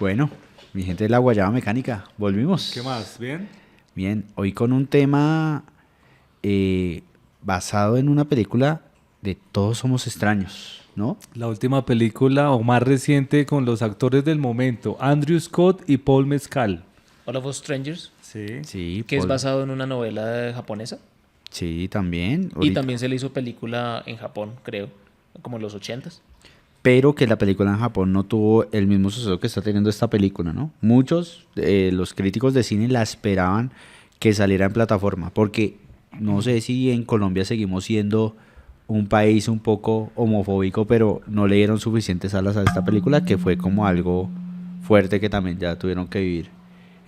Bueno, mi gente de la Guayaba Mecánica, volvimos. ¿Qué más? ¿Bien? Bien, hoy con un tema basado en una película de Todos Somos Extraños, ¿no? La última película o más reciente con los actores del momento, Andrew Scott y Paul Mescal. All of Us Strangers, Sí. Sí, que es Paul- basado en una novela japonesa. Sí, también. Y ahorita. también se le hizo película en Japón, creo, como en los 80s. Pero que la película en Japón no tuvo el mismo suceso que está teniendo esta película, ¿no? Muchos, los críticos de cine la esperaban que saliera en plataforma, porque no sé si en Colombia seguimos siendo un país un poco homofóbico, pero no le dieron suficientes alas a esta película, que fue como algo fuerte que también ya tuvieron que vivir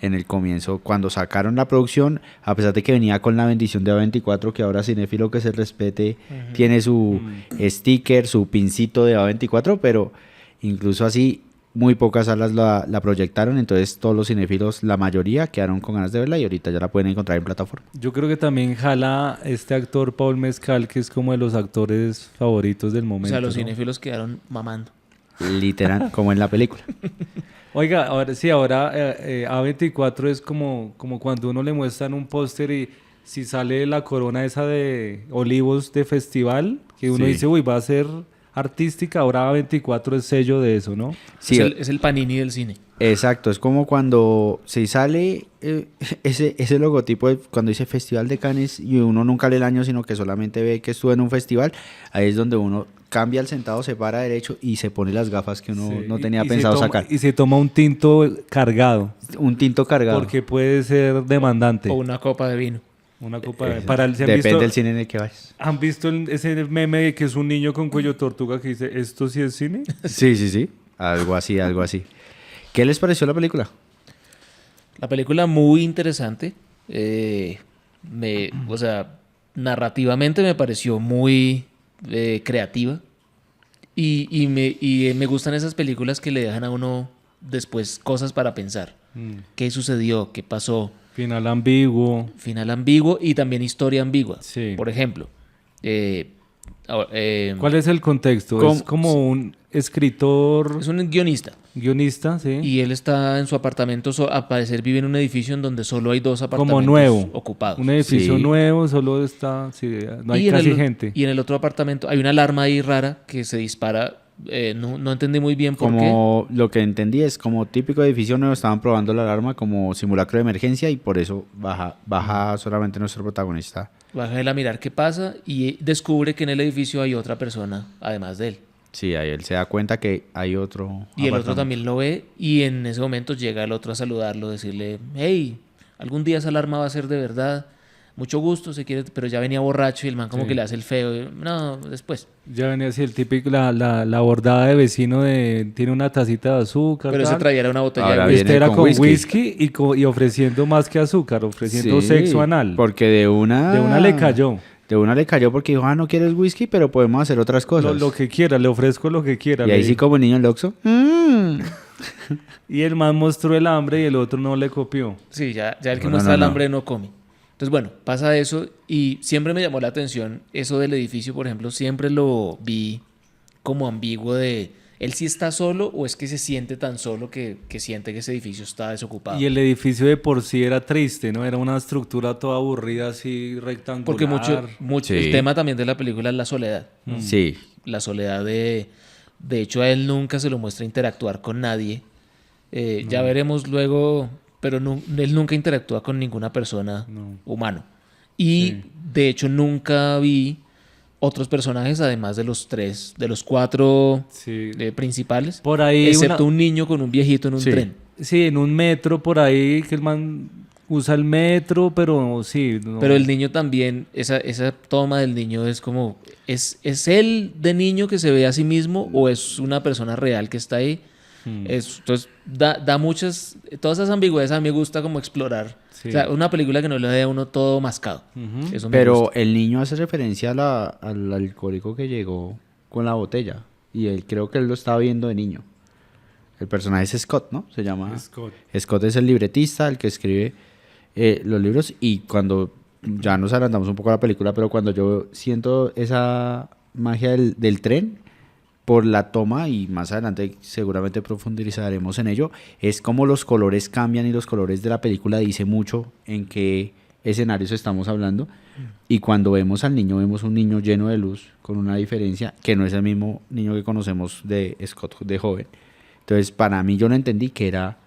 en el comienzo, cuando sacaron la producción, a pesar de que venía con la bendición de A24, que ahora cinéfilo que se respete, tiene su sticker, su pincito de A24, pero incluso así, muy pocas salas la proyectaron, entonces todos los cinéfilos, la mayoría, quedaron con ganas de verla y ahorita ya la pueden encontrar en plataforma. Yo creo que también jala este actor Paul Mescal, que es como de los actores favoritos del O momento. sea, los ¿no? cinéfilos quedaron mamando. Literal, como en la película. Oiga, ahora sí, ahora A24 es como cuando uno le muestran un póster y si sale la corona esa de Olivos de festival, que uno Sí. dice, uy, va a ser artística, ahora A24 es sello de eso, ¿no? Sí, Es el Panini del cine. exacto, es como cuando se sale ese logotipo cuando dice Festival de Cannes y uno nunca lee el año, sino que solamente ve que estuvo en un festival, ahí es donde uno cambia el sentado, se para derecho y se pone las gafas que uno Sí, no y- tenía y pensado se toma, sacar. Y se toma un tinto cargado, Un tinto cargado. porque puede ser demandante. O una copa de vino. Una copa de... Para ¿se han Depende visto, del cine en el que vayas. ¿Han visto ese meme de que es un niño con cuello tortuga que dice, ¿esto sí es cine? Sí, sí, sí. Algo así, algo así. ¿Qué les pareció la película? La película muy interesante. O sea, narrativamente me pareció muy creativa. Y me gustan esas películas que le dejan a uno después cosas para pensar. ¿Qué sucedió? ¿Qué pasó? Final ambiguo. Final ambiguo y también historia ambigua. Sí. Por ejemplo, ¿Cuál es el contexto? ¿Cómo? Es como un escritor, es un guionista guionista, ¿sí? y él está en su apartamento. Al parecer vive en un edificio en donde solo hay dos Como apartamentos nuevo. ocupados. Un edificio Sí. nuevo, solo está, sí, no hay Y en casi el- gente. Y en el otro apartamento hay una alarma ahí rara que se dispara. No entendí muy bien por qué. Como lo que entendí es como típico edificio nuevo, estaban probando la alarma como simulacro de emergencia y por eso baja solamente nuestro protagonista. Baja él a mirar qué pasa y descubre que en el edificio hay otra persona además de él. Sí, ahí él se da cuenta que hay otro Y el otro apartamento. también lo ve y en ese momento llega el otro a saludarlo, decirle, hey, algún día esa alarma va a ser de verdad, mucho gusto, se quiere, pero ya venía borracho y el man como Sí. que le hace el feo, no, después. Ya venía así el típico, la bordada de vecino de tiene una tacita de azúcar. Pero ese tal. traía una botella Ahora de bien. whisky. Este era con con whisky. whisky, y ofreciendo más que azúcar, ofreciendo Sí, sexo anal. Porque de una le cayó. De una le cayó porque dijo, no quieres whisky, pero podemos hacer otras cosas. Lo que quiera, le ofrezco lo que quiera. Y le ahí sí dijo. como el niño en el Oxxo. Y el man mostró el hambre y el otro no le copió. Sí, ya el que No, muestra no, el no. hambre no come. Entonces, bueno, pasa eso y siempre me llamó la atención eso del edificio, por ejemplo, siempre lo vi como ambiguo de, ¿él sí está solo o es que se siente tan solo que siente que ese edificio está desocupado? Y el edificio de por sí era triste, ¿no? Era una estructura toda aburrida, así rectangular. Porque mucho Sí. el tema también de la película es la soledad. Sí, La soledad de hecho, a él nunca se lo muestra interactuar con nadie. Ya veremos luego, pero él nunca interactúa con ninguna persona humano. Y de hecho nunca vi otros personajes además de los cuatro Sí. principales, Por ahí excepto un niño con un viejito en un Sí. tren. Sí, en un metro por ahí, que el man usa el metro, pero sí. no. Pero el niño también, esa toma del niño es como, ¿es él de niño que se ve a sí mismo o es una persona real que está ahí? Entonces, da muchas, todas esas ambigüedades a mí me gusta como explorar. Sí. O sea, una película que no le dé a uno todo mascado. Ujú. Eso me pero gusta. el niño hace referencia al alcohólico que llegó con la botella. Y él creo que él lo estaba viendo de niño. El personaje es Scott, ¿no? Se llama... Scott. Scott es el libretista, el que escribe los libros. Y cuando... Ya nos adelantamos un poco a la película, pero cuando yo siento esa magia del tren, por la toma, y más adelante seguramente profundizaremos en ello, es como los colores cambian y los colores de la película dice mucho en qué escenarios estamos hablando. Y cuando vemos al niño, vemos un niño lleno de luz, con una diferencia que no es el mismo niño que conocemos de Scott de joven. Entonces, para mí, yo no entendí que era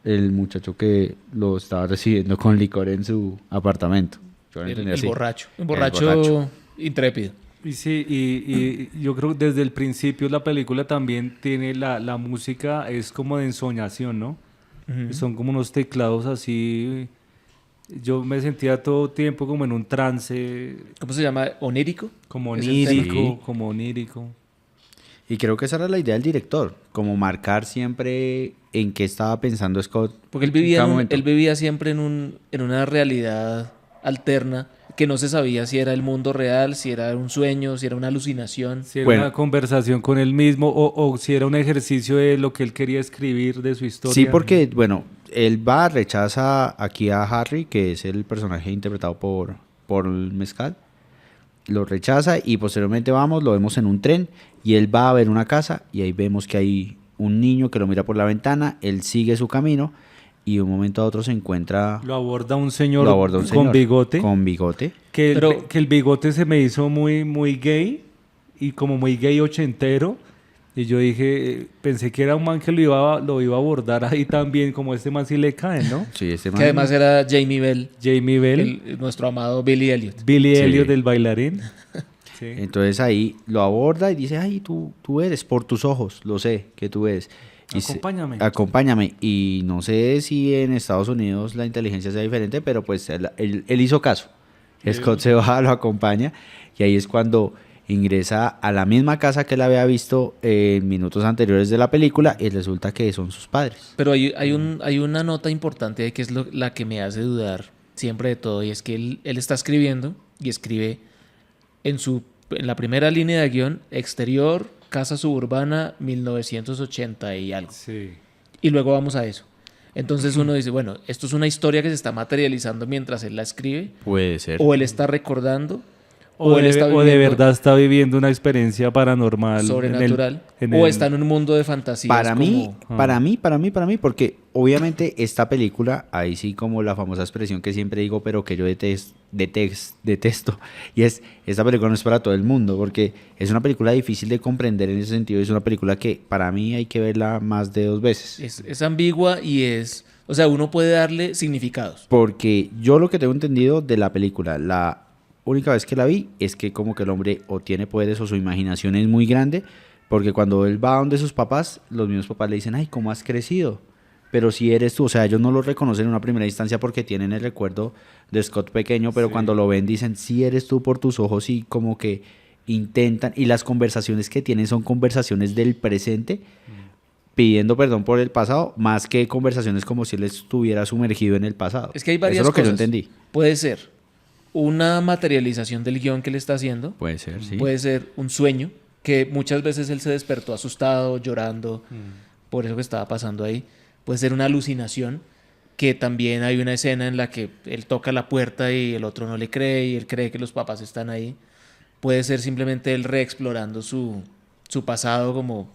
el muchacho que lo estaba recibiendo con licor en su apartamento. Yo lo entendí así. Borracho. Un El borracho intrépido. Y sí, y yo creo que desde el principio la película también tiene la música, es como de ensoñación, ¿no? Son como unos teclados así. Yo me sentía todo tiempo como en un trance, ¿Cómo se llama? ¿Onírico? como ¿Es el tema? onírico, Sí. como onírico. Y creo que esa era la idea del director, como marcar siempre en qué estaba pensando Scott. Porque él en vivía, cada momento. él vivía siempre en una realidad alterna que no se sabía si era el mundo real, si era un sueño, si era una alucinación. Si era Bueno. una conversación con él mismo o si era un ejercicio de lo que él quería escribir de su historia. Sí, porque, bueno, él va, rechaza aquí a Harry, que es el personaje interpretado por el Mezcal. Lo rechaza y posteriormente lo vemos en un tren y él va a ver una casa y ahí vemos que hay un niño que lo mira por la ventana, él sigue su camino y de un momento a otro se encuentra... Lo aborda un señor, lo aborda un con señor bigote. Con bigote. Que, Pero- que el bigote se me hizo muy gay y como muy gay ochentero. Y yo dije, pensé que era un man que lo iba a abordar ahí también, como este man sí le cae, ¿no? Sí, este Que man- además era Jamie Bell, Jamie Bell, nuestro amado Billy Elliot. Billy Sí. Elliot, del bailarín. Sí. Entonces ahí lo aborda y dice, ay, tú eres, por tus ojos, lo sé, que tú eres. Y Acompáñame. Acompáñame. Y no sé si en Estados Unidos la inteligencia sea diferente, pero pues él hizo caso. Scott se va, lo acompaña y ahí es cuando ingresa a la misma casa que él había visto en minutos anteriores de la película y resulta que son sus padres. Pero hay una nota importante ahí que es la que me hace dudar siempre de todo, y es que él está escribiendo y escribe en la primera línea de guión, exterior, casa suburbana, 1980 y algo. Sí. Y luego vamos a eso. Entonces uno dice, bueno, esto es una historia que se está materializando mientras él la escribe, Puede ser. o él está recordando, O, él de, está o de viviendo verdad está viviendo una experiencia paranormal. sobrenatural, en o el- está en un mundo de fantasías. Para mí, como- para mí, porque obviamente esta película, ahí sí como la famosa expresión que siempre digo, pero que yo detesto, y es, esta película no es para todo el mundo, porque es una película difícil de comprender en ese sentido, es una película que para mí hay que verla más de 2 veces. es ambigua y o sea, uno puede darle significados. Porque yo lo que tengo entendido de la película, la única vez que la vi, es que como que el hombre o tiene poderes o su imaginación es muy grande, porque cuando él va donde sus papás, los mismos papás le dicen, ay, ¿cómo has crecido? Pero si eres tú, o sea, ellos no lo reconocen en una primera instancia porque tienen el recuerdo de Scott pequeño, pero Sí. cuando lo ven dicen, sí eres tú por tus ojos y como que intentan, y las conversaciones que tienen son conversaciones del presente, pidiendo perdón por el pasado, más que conversaciones como si él estuviera sumergido en el pasado. Es que hay varias Eso es lo que cosas. yo entendí. Puede ser una materialización del guión que él está haciendo, Puede ser, sí. puede ser un sueño, que muchas veces él se despertó asustado, llorando, por eso que estaba pasando ahí. Puede ser una alucinación, que también hay una escena en la que él toca la puerta y el otro no le cree y él cree que los papás están ahí. Puede ser simplemente él reexplorando su pasado, como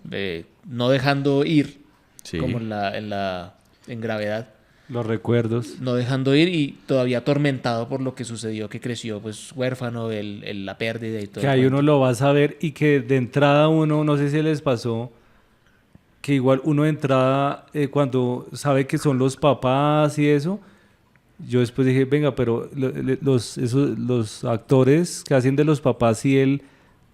no dejando ir, Sí. como en Gravedad. Los recuerdos. No dejando ir y todavía atormentado por lo que sucedió, que creció pues huérfano, la pérdida y todo. Que el ahí cuento. uno lo va a saber y que de entrada uno, no sé si les pasó, que igual uno de entrada, cuando sabe que son los papás y eso, yo después dije, venga, pero los actores que hacen de los papás y él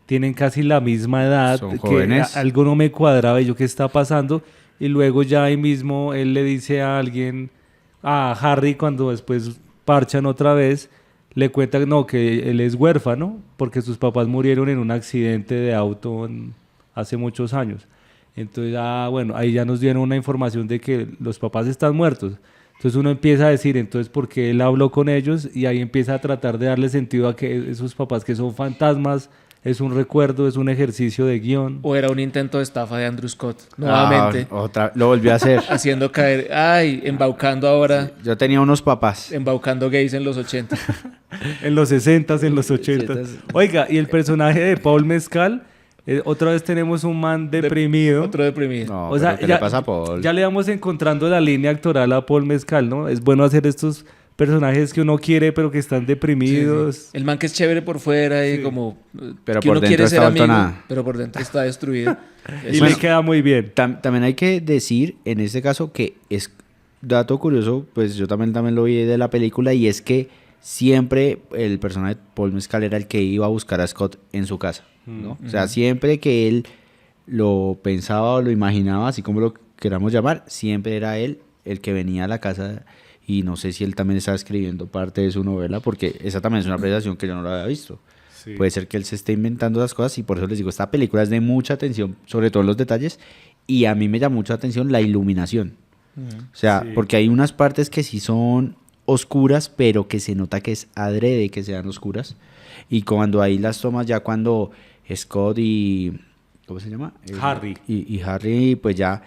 tienen casi la misma edad, Son que jóvenes. algo no me cuadraba y yo qué está pasando, y luego ya ahí mismo él le dice a alguien, a Harry, cuando después parchan otra vez, le cuenta no, que él es huérfano porque sus papás murieron en un accidente de auto hace muchos años. Entonces, bueno, ahí ya nos dieron una información de que los papás están muertos. Entonces uno empieza a decir, entonces, ¿por qué él habló con ellos? Y ahí empieza a tratar de darle sentido a que esos papás que son fantasmas, es un recuerdo, es un ejercicio de guión. O era un intento de estafa de Andrew Scott, nuevamente, Lo volvió a hacer. haciendo caer, embaucando ahora, Yo tenía unos papás. embaucando gays en los 80. En los 60s, en los 80s. Oiga, y el personaje de Paul Mezcal Otra vez tenemos un man deprimido. Otro deprimido. No, O sea, pero ¿qué le pasa a Paul? ya le vamos encontrando la línea actoral a Paul Mescal, ¿no? Es bueno hacer estos personajes que uno quiere pero que están deprimidos. El man que es chévere por fuera y como Pero que por uno dentro quiere está ser vuelto amigo, nada. pero por dentro está destruido. Y le queda muy bien. También hay que decir en este caso que es dato curioso, pues yo también lo vi de la película, y es que siempre el personaje de Paul Mescal era el que iba a buscar a Scott en su casa, ¿no? O sea, siempre que él lo pensaba o lo imaginaba, así como lo queramos llamar, siempre era él el que venía a la casa. Y no sé si él también estaba escribiendo parte de su novela, porque esa también es una apreciación que yo no la había visto. Sí. Puede ser que él se esté inventando las cosas, y por eso les digo, esta película es de mucha atención, sobre todo en los detalles, y a mí me llama mucha atención la iluminación. O sea, Sí. porque hay unas partes que sí son oscuras, pero que se nota que es adrede que sean oscuras. Y cuando hay las tomas, ya cuando Scott y... ¿cómo se llama? Harry. Y Harry, pues ya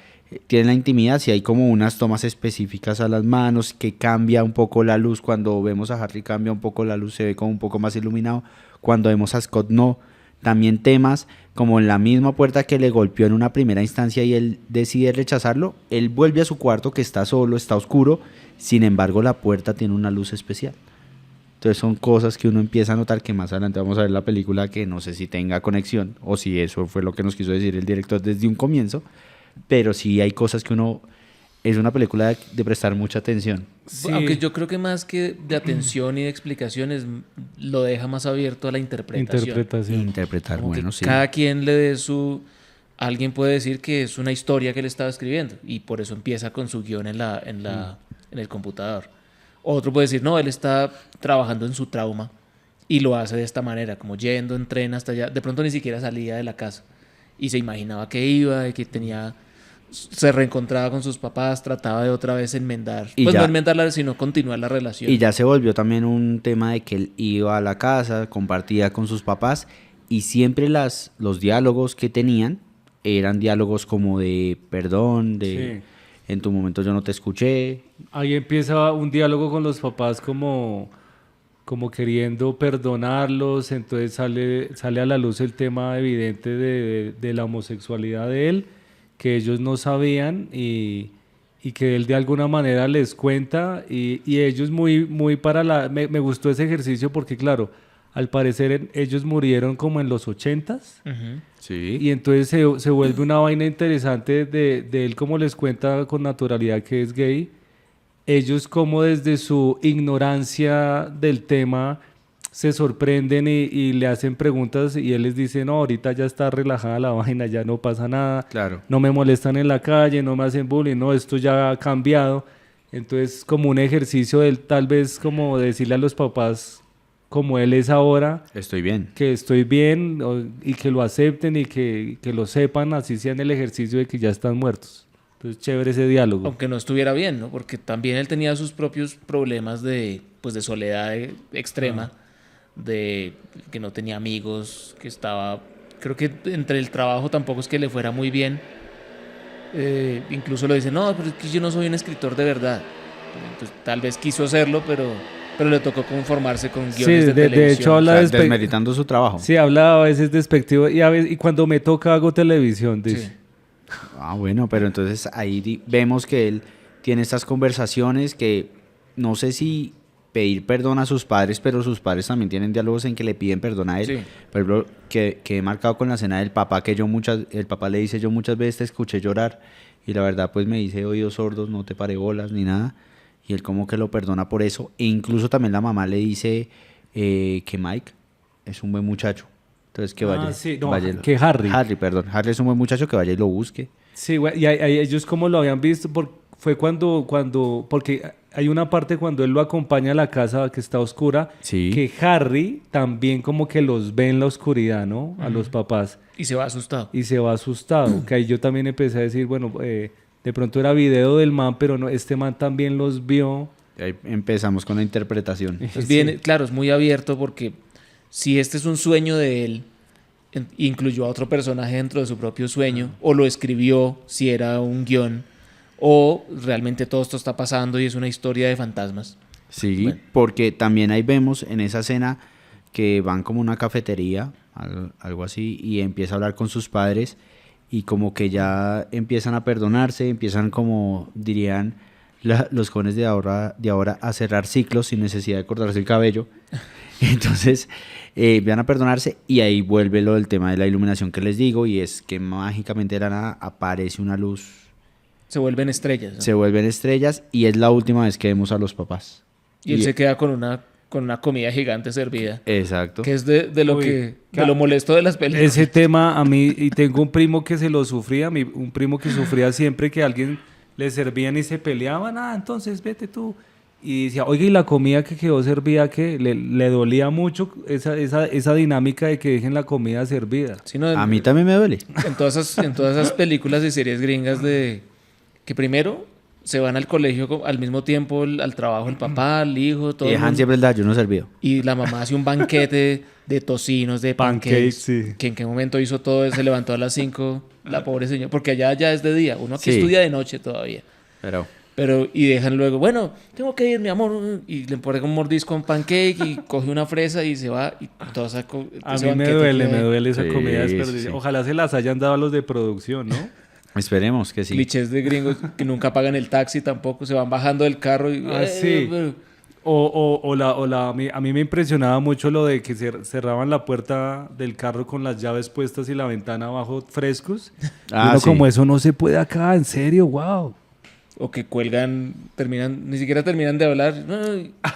tienen la intimidad, si hay como unas tomas específicas a las manos, que cambia un poco la luz. Cuando vemos a Harry cambia un poco la luz, se ve como un poco más iluminado. Cuando vemos a Scott no. También temas como en la misma puerta que le golpeó en una primera instancia y él decide rechazarlo, él vuelve a su cuarto que está solo, está oscuro, sin embargo la puerta tiene una luz especial. Entonces son cosas que uno empieza a notar, que más adelante vamos a ver la película, que no sé si tenga conexión o si eso fue lo que nos quiso decir el director desde un comienzo, pero sí hay cosas que uno... Es una película de prestar mucha atención. Sí. Aunque yo creo que más que de atención y de explicaciones, lo deja más abierto a la interpretación. Interpretar, Como que bueno, sí. cada quien le dé su... Alguien puede decir que es una historia que él estaba escribiendo y por eso empieza con su guión en el computador. Otro puede decir, no, él está trabajando en su trauma y lo hace de esta manera, como yendo en tren hasta allá. De pronto ni siquiera salía de la casa y se imaginaba que iba y que tenía... Se reencontraba con sus papás, trataba de otra vez enmendar. Y Pues ya- no enmendarla, sino continuar la relación. Y ya se volvió también un tema de que él iba a la casa, compartía con sus papás, y siempre los diálogos que tenían eran diálogos como de perdón, de en tu momento yo no te escuché. Ahí empieza un diálogo con los papás como queriendo perdonarlos, entonces sale a la luz el tema evidente de la homosexualidad de él, que ellos no sabían y que él de alguna manera les cuenta y ellos muy para me gustó ese ejercicio porque claro, al parecer ellos murieron como en los 80s. Ujú. Sí. Y entonces se vuelve una vaina interesante de él como les cuenta con naturalidad que es gay. Ellos como desde su ignorancia del tema se sorprenden y le hacen preguntas y él les dice, no, ahorita ya está relajada la vaina, ya no pasa nada. Claro. No me molestan en la calle, no me hacen bullying, no, esto ya ha cambiado. Entonces como un ejercicio de él tal vez como decirle a los papás como él es ahora, Estoy bien. que estoy bien y que lo acepten y que lo sepan, así sea en el ejercicio de que ya están muertos. Entonces, chévere ese diálogo. Aunque no estuviera bien, ¿no? Porque también él tenía sus propios problemas de soledad extrema, de que no tenía amigos, que estaba... Creo que entre el trabajo tampoco es que le fuera muy bien. Incluso lo dice, no, pero es que yo no soy un escritor de verdad. Entonces, tal vez quiso hacerlo, pero le tocó conformarse con Sí, guiones de de televisión. hecho O habla sea, desmeritando su trabajo. Sí, habla a veces despectivo y cuando me toca hago televisión, dice. Sí. Ah, bueno, pero entonces ahí vemos que él tiene estas conversaciones que no sé si pedir perdón a sus padres, pero sus padres también tienen diálogos en que le piden perdón a él. Sí. Por ejemplo, que he marcado con la escena del papá, que el papá le dice, yo muchas veces te escuché llorar y la verdad pues me dice oídos sordos, no te paré bolas ni nada. Y él como que lo perdona por eso. E incluso también la mamá le dice que Mike es un buen muchacho. Entonces que vaya. Sí, no, vaya que Harry. Harry, perdón. Harry es un buen muchacho, que vaya y lo busque. Sí, güey, y ellos como lo habían visto, fue porque hay una parte cuando él lo acompaña a la casa que está oscura, Sí. que Harry también como que los ve en la oscuridad, ¿no? A los papás. Y se va asustado. Y se va asustado, que ahí yo también empecé a decir, bueno, de pronto era video del man, pero no, este man también los vio. Y ahí empezamos con la interpretación. Pues bien, claro, es muy abierto porque si este es un sueño de él, incluyó a otro personaje dentro de su propio sueño, o lo escribió si era un guión, o realmente todo esto está pasando y es una historia de fantasmas. Sí, Bueno. porque también ahí vemos en esa escena que van como a una cafetería algo así, y empieza a hablar con sus padres y como que ya empiezan a perdonarse, empiezan como dirían los jóvenes de ahora a cerrar ciclos sin necesidad de cortarse el cabello. Entonces van a perdonarse y ahí vuelve lo del tema de la iluminación que les digo, y es que mágicamente de la nada aparece una luz. Se vuelven estrellas, ¿no? Se vuelven estrellas y es la última vez que vemos a los papás. Y él se queda con una comida gigante servida. Exacto. Que es de lo molesto de las películas. Ese tema a mí, y tengo un primo que se lo sufría, un primo que sufría siempre que alguien le servían y se peleaban, entonces vete tú. Y decía, oiga, y la comida que quedó servida, que le dolía mucho esa dinámica de que dejen la comida servida. Sí, ¿no? A mí también me duele. En todas esas películas y series gringas de que primero se van al colegio al mismo tiempo, al trabajo, el papá, el hijo, todo Y el dejan mundo. siempre el desayuno servido. Y la mamá hace un banquete de tocinos, de Pancakes, pancakes. sí. Que en qué momento hizo todo eso, se levantó a las 5, la pobre señora. Porque allá ya es de día, uno aquí Sí. estudia de noche todavía. Pero, y dejan luego, bueno, tengo que ir, mi amor. Y le pone un mordisco a un pancake y coge una fresa y se va. Y toda esa A ese mí me banquete duele esa Sí, comida desperdiciada. sí. Ojalá se las hayan dado a los de producción, ¿no? Esperemos que sí. clichés de gringos que nunca pagan el taxi tampoco, se van bajando del carro y... Sí. A mí me impresionaba mucho lo de que cerraban la puerta del carro con las llaves puestas y la ventana abajo frescos. Y uno Sí. como eso no se puede acá, en serio, wow. O que cuelgan, ni siquiera terminan de hablar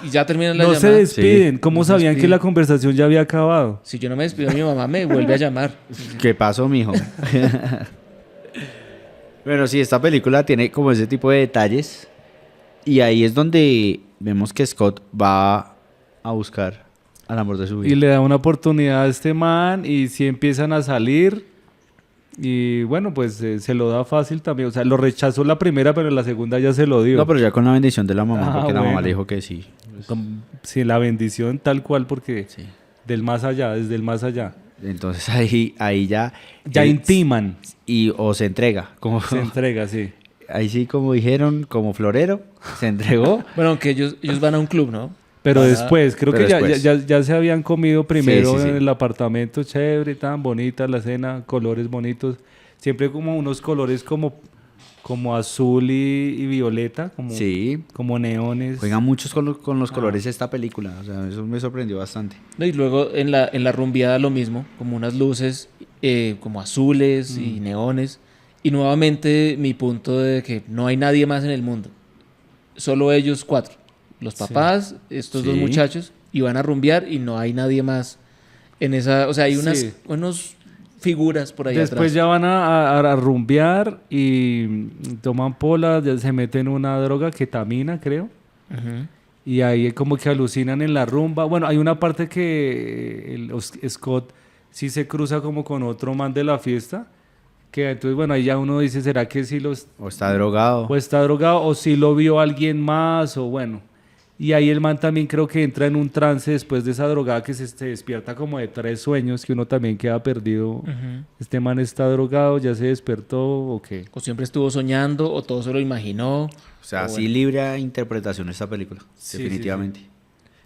y ya terminan la No llamada. se despiden. Sí. ¿Cómo No se sabían que despiden. la conversación ya había acabado? Si yo no me despido, mi mamá me vuelve a llamar. ¿Qué pasó, mijo? Bueno, sí, esta película tiene como ese tipo de detalles. Y ahí es donde vemos que Scott va a buscar al amor de su vida. Y le da una oportunidad a este man y sí empiezan a salir. Y bueno, pues se lo da fácil también. O sea, lo rechazó la primera, pero la segunda ya se lo dio. No, pero ya con la bendición de la mamá, porque la mamá bueno. le dijo que sí. Sí, la bendición tal cual, porque Sí. del más allá, desde el más allá. Entonces ahí ya... Ya él- intiman, o se entrega. Como, se entrega, sí. ahí sí, como dijeron, como florero, se entregó. Bueno, aunque ellos van a un club, ¿no? Pero Para- después, creo pero que después. ya se habían comido primero Sí, sí, sí. en el apartamento, chévere, tan bonita la cena, colores bonitos. Siempre como unos colores como azul y violeta, Sí. como neones. Juegan muchos con los colores de esta película. O sea, eso me sorprendió bastante. No, y luego en la rumbeada lo mismo, como unas luces como azules y neones. Y nuevamente mi punto de que no hay nadie más en el mundo. Solo ellos 4. Los papás, estos 2 Sí. muchachos, y van a rumbear y no hay nadie más en esa... O sea, hay Sí. unos figuras por ahí Después atrás. ya van a rumbear y toman pola, ya se meten una droga, ketamina, creo. Ujú. Y ahí como que alucinan en la rumba. Bueno, hay una parte que Scott sí se cruza como con otro man de la fiesta. Que entonces, bueno, ahí ya uno dice, ¿será que sí O está drogado. o está drogado o sí lo vio alguien más o bueno? Y ahí el man también creo que entra en un trance después de esa drogada que se despierta como de 3 sueños, que uno también queda perdido. Ujú. Este man está drogado, ya se despertó o qué. O siempre estuvo soñando, o todo se lo imaginó. O sea, o sí bueno. libre a interpretación esta película. Sí, definitivamente.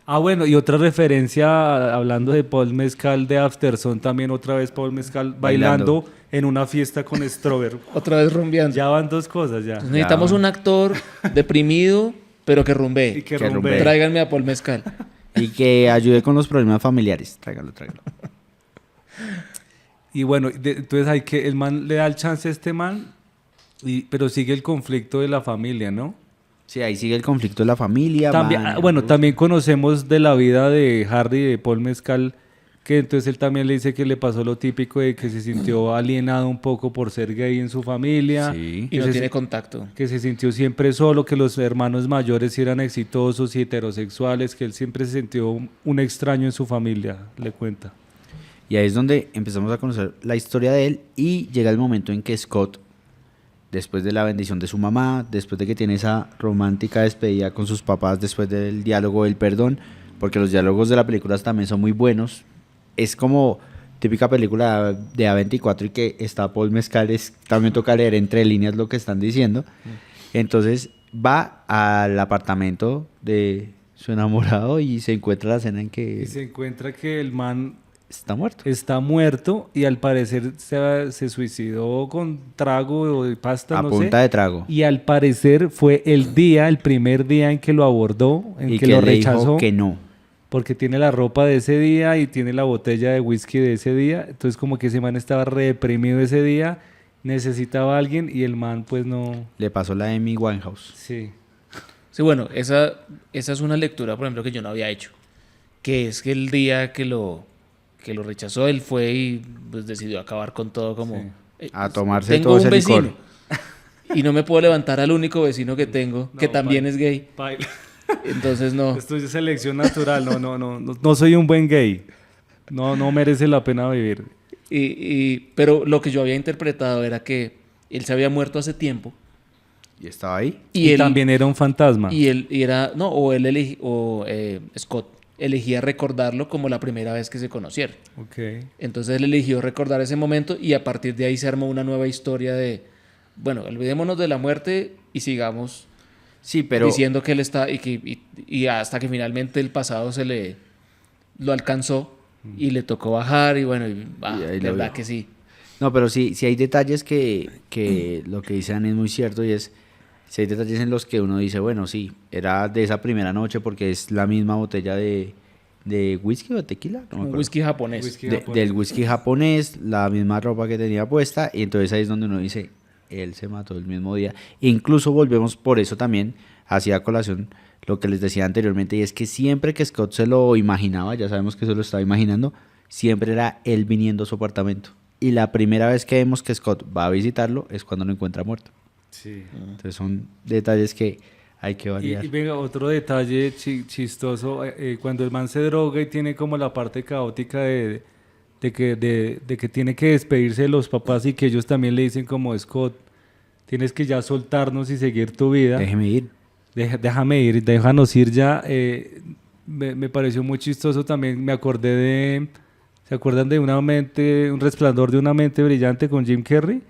Ah, bueno, y otra referencia, hablando de Paul Mezcal de Afterson, también otra vez Paul Mezcal bailando en una fiesta con Strober. Otra vez rumbeando. Ya van 2 cosas ya. Entonces necesitamos Ya. un actor deprimido, pero que rumbee. Y que Que rumbee. rumbee. Tráiganme a Paul Mezcal. Y que ayude con los problemas familiares. Tráigalo. Y bueno, entonces hay que el man le da el chance a este man, pero sigue el conflicto de la familia, ¿no? Sí, ahí sigue el conflicto de la familia. También, bueno, también conocemos de la vida de Harry, de Paul Mezcal, que entonces él también le dice que le pasó lo típico de que se sintió alienado un poco por ser gay en su familia, Sí. Y no se- tiene contacto. que se sintió siempre solo, que los hermanos mayores sí eran exitosos y heterosexuales, que él siempre se sintió un extraño en su familia, le cuenta. Y ahí es donde empezamos a conocer la historia de él y llega el momento en que Scott, después de la bendición de su mamá, después de que tiene esa romántica despedida con sus papás, después del diálogo del perdón, porque los diálogos de la película también son muy buenos, es como típica película de A24 y que está Paul Mezcal, también toca leer entre líneas lo que están diciendo. Entonces va al apartamento de su enamorado y se encuentra la escena en Y que... se encuentra que el man está muerto. está muerto y al parecer se suicidó con trago o pasta, A no punta sé. de trago. Y al parecer fue el primer día en que lo abordó, en Y que que lo le dijo rechazó, que no. porque tiene la ropa de ese día y tiene la botella de whisky de ese día. Entonces como que ese man estaba reprimido ese día, necesitaba a alguien y el man pues no... Le pasó la Amy Winehouse. Sí. Sí, bueno, esa es una lectura, por ejemplo, que yo no había hecho. Que es que el día que lo rechazó, él fue y pues decidió acabar con todo como... Sí. A tomarse tengo todo un ese licor. vecino y no me puedo levantar al único vecino que tengo, que No, también paila. es gay. Paila. Entonces no. Esto es selección natural, no soy un buen gay. No merece la pena vivir. Pero lo que yo había interpretado era que él se había muerto hace tiempo Y estaba ahí. Y él, también era un fantasma. y era, no, Scott elegía recordarlo como la primera vez que se conocieron. Ok. Entonces él eligió recordar ese momento y a partir de ahí se armó una nueva historia de, bueno, olvidémonos de la muerte y sigamos Sí, pero diciendo que él está y hasta que finalmente el pasado lo alcanzó y le tocó bajar y bueno, Y ahí lo verdad vio. que sí. no, pero sí hay detalles que lo que dice Dani es muy cierto y es, si hay detalles en los que uno dice, bueno, sí, era de esa primera noche porque es la misma botella de whisky o de tequila, no me Un acuerdo. whisky japonés. Whisky Del whisky japonés, la misma ropa que tenía puesta y entonces ahí es donde uno dice, él se mató el mismo día. Incluso volvemos por eso también hacia colación lo que les decía anteriormente y es que siempre que Scott se lo imaginaba, ya sabemos que se lo estaba imaginando, siempre era él viniendo a su apartamento. Y la primera vez que vemos que Scott va a visitarlo es cuando lo encuentra muerto. Sí. Entonces son detalles que hay que variar. Y venga, otro detalle chistoso, cuando el man se droga y tiene como la parte caótica de que tiene que despedirse de los papás y que ellos también le dicen como Scott, tienes que ya soltarnos y seguir tu vida. Déjeme ir. Déjame ir, déjanos ir ya. Me pareció muy chistoso también, me acordé ¿se acuerdan de Un resplandor de una mente brillante con Jim Carrey?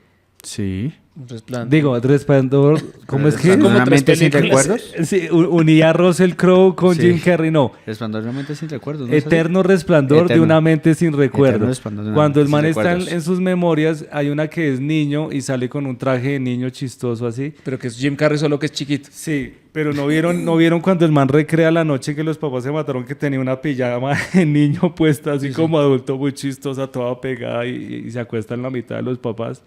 Sí. Un resplandor. Digo, el resplandor, ¿cómo es que? Como ¿Una tres mente sin películas. recuerdos? Sí, unía a Russell Crowe con Sí. Jim Carrey, no. Resplandor de una mente sin recuerdos. ¿no es así? Eterno resplandor de Eterno. una mente sin recuerdos. resplandor de una Cuando el mente man sin está recuerdos. en sus memorias, hay una que es niño y sale con un traje de niño chistoso así. Pero que es Jim Carrey solo que es chiquito. Sí, pero no vieron cuando el man recrea la noche que los papás se mataron que tenía una pijama de niño puesta así como adulto muy chistosa, toda pegada y se acuesta en la mitad de los papás.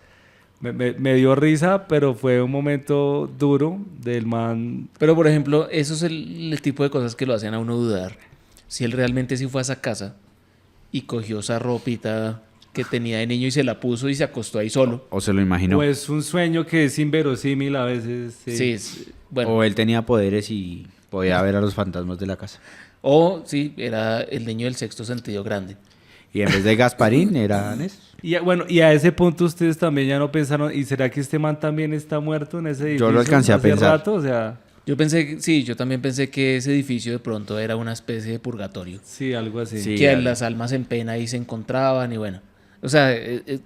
Me dio risa, pero fue un momento duro del man. Pero por ejemplo, eso es el tipo de cosas que lo hacen a uno dudar. Si él realmente sí fue a esa casa y cogió esa ropita que tenía de niño y se la puso y se acostó ahí solo. O se lo imaginó. O es un sueño que es inverosímil a veces. Sí, bueno. O él tenía poderes y podía ver a los fantasmas de la casa. O sí, era el niño del sexto sentido grande. Y en vez de Gasparín era Ness. Y a ese punto ustedes también ya no pensaron, ¿y será que este man también está muerto en ese edificio? Yo lo alcancé a hace pensar. rato? O sea, Yo también pensé que ese edificio de pronto era una especie de purgatorio. sí, algo así. Sí. Que algo. las almas en pena ahí se encontraban y bueno. O sea,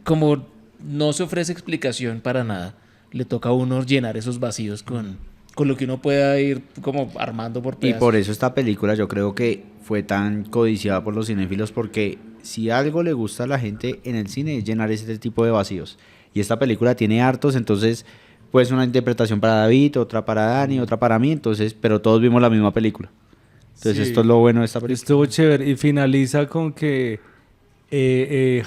como no se ofrece explicación para nada, le toca a uno llenar esos vacíos con lo que uno pueda ir como armando por Y pedazos. por eso esta película yo creo que fue tan codiciada por los cinéfilos porque si algo le gusta a la gente en el cine es llenar ese tipo de vacíos. Y esta película tiene hartos, entonces pues una interpretación para David, otra para Dani, otra para mí, entonces, pero todos vimos la misma película. Entonces Sí. esto es lo bueno de esta película. Estuvo chévere. Y finaliza con que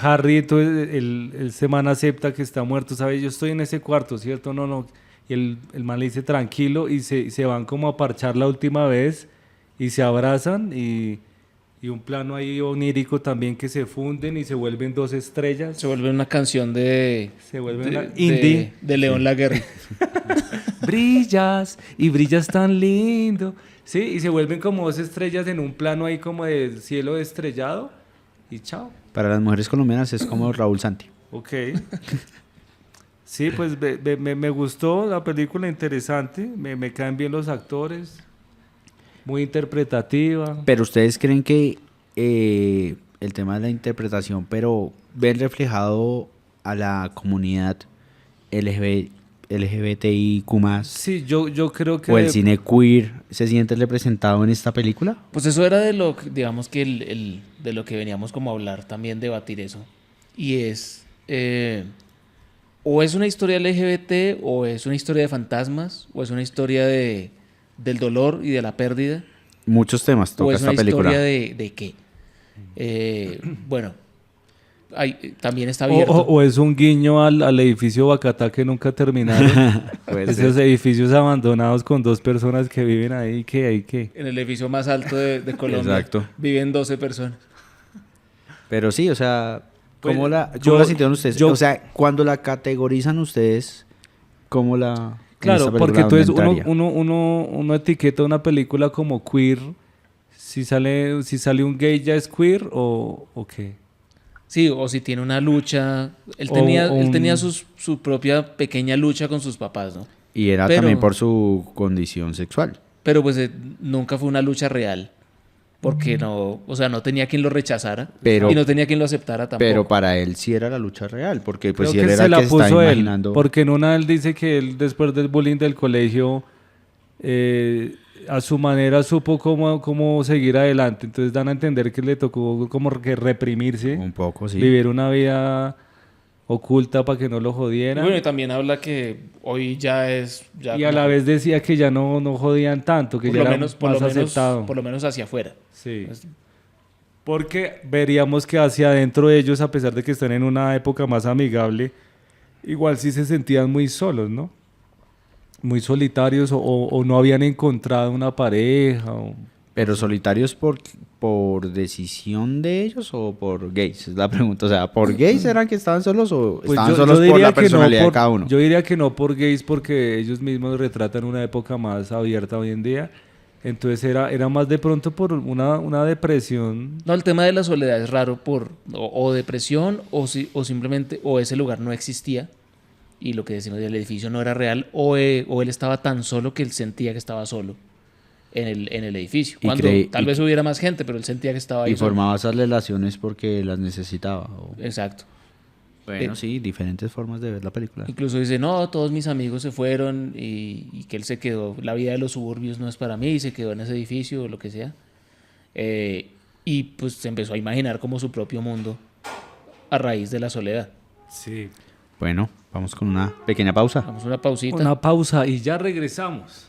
Harry, entonces, el semana acepta que está muerto. ¿Sabes? Yo estoy en ese cuarto, ¿cierto? No. Y el man le dice tranquilo y se van como a parchar la última vez y se abrazan y un plano ahí onírico también que se funden y se vuelven dos estrellas. Se vuelve una canción Se vuelve una indie. de León Laguerre. Brillas y brillas tan lindo. Sí, y se vuelven como dos estrellas en un plano ahí como de cielo estrellado y chao. Para las mujeres colombianas es como Raúl Santi. Ok. Sí, pues me gustó la película, interesante. Me caen bien los actores. Muy interpretativa. Pero ustedes creen que el tema de la interpretación, pero ven reflejado a la comunidad LGBTIQ+, Sí, yo creo que... o el cine queer se siente representado en esta película. Pues eso era de lo que, digamos que de lo que veníamos como a hablar, también debatir eso. Y es, o es una historia LGBT, o es una historia de fantasmas, o es una historia del dolor y de la pérdida, Muchos temas o toca es esta una película. historia de qué. Bueno, también está abierto. O es un guiño al edificio Bacatá que nunca terminaron. Puede Esos ser. edificios abandonados con 2 personas que viven ahí, que En el edificio más alto de Colombia Exacto. viven 12 personas. Pero sí, o sea, ¿cómo Pues, la yo- sintieron ustedes? yo- O sea, cuando la categorizan ustedes, ¿cómo la... en Claro, esta porque película entonces dónde entraría? uno etiqueta una película como queer. Si sale un gay ya es queer o qué. Sí, o si tiene una lucha. Él O tenía un- su propia pequeña lucha con sus papás, ¿no? Y era pero- también por su condición sexual. Pero pues nunca fue una lucha real. Porque no, o sea, no tenía quien lo rechazara. Pero- y no tenía quien lo aceptara tampoco. Pero para él sí era la lucha real, porque pues Creo si que él era se el la que se estaba puso él, imaginando... porque en una él dice que él después del bullying del colegio a su manera supo cómo seguir adelante. Entonces dan a entender que le tocó como que reprimirse, Un poco, sí. vivir una vida oculta para que no lo Y jodieran. bueno, y también habla que hoy ya es... Ya Y a como la vez decía que ya no jodían tanto, que por ya lo era menos, más aceptado. por lo menos hacia afuera. Sí. Pues, Porque veríamos que hacia adentro de ellos, a pesar de que están en una época más amigable, igual sí se sentían muy solos, ¿no? Muy solitarios o no habían encontrado una pareja. ¿Pero solitarios por decisión de ellos o por gays? Es la pregunta. O sea, ¿por gays eran que estaban solos o Pues estaban solos por la que no personalidad de por- cada uno? Yo diría que no por gays porque ellos mismos retratan una época más abierta hoy en día. Entonces era más de pronto por una depresión. no, el tema de la soledad es raro o depresión o simplemente o ese lugar no existía y lo que decimos del edificio no era real o él estaba tan solo que él sentía que estaba solo en el edificio. Y Cuando creí- tal y- vez hubiera más gente, pero él sentía que estaba ahí Y solo. formaba esas relaciones porque las necesitaba. Exacto. Bueno, sí, diferentes formas de ver la película. Incluso dice, no, todos mis amigos se fueron y que él se quedó, la vida de los suburbios no es para mí, y se quedó en ese edificio o lo que sea. Y pues se empezó a imaginar como su propio mundo a raíz de la soledad. Sí. Bueno, vamos con una pequeña pausa. Vamos a una pausita. Una pausa y ya regresamos.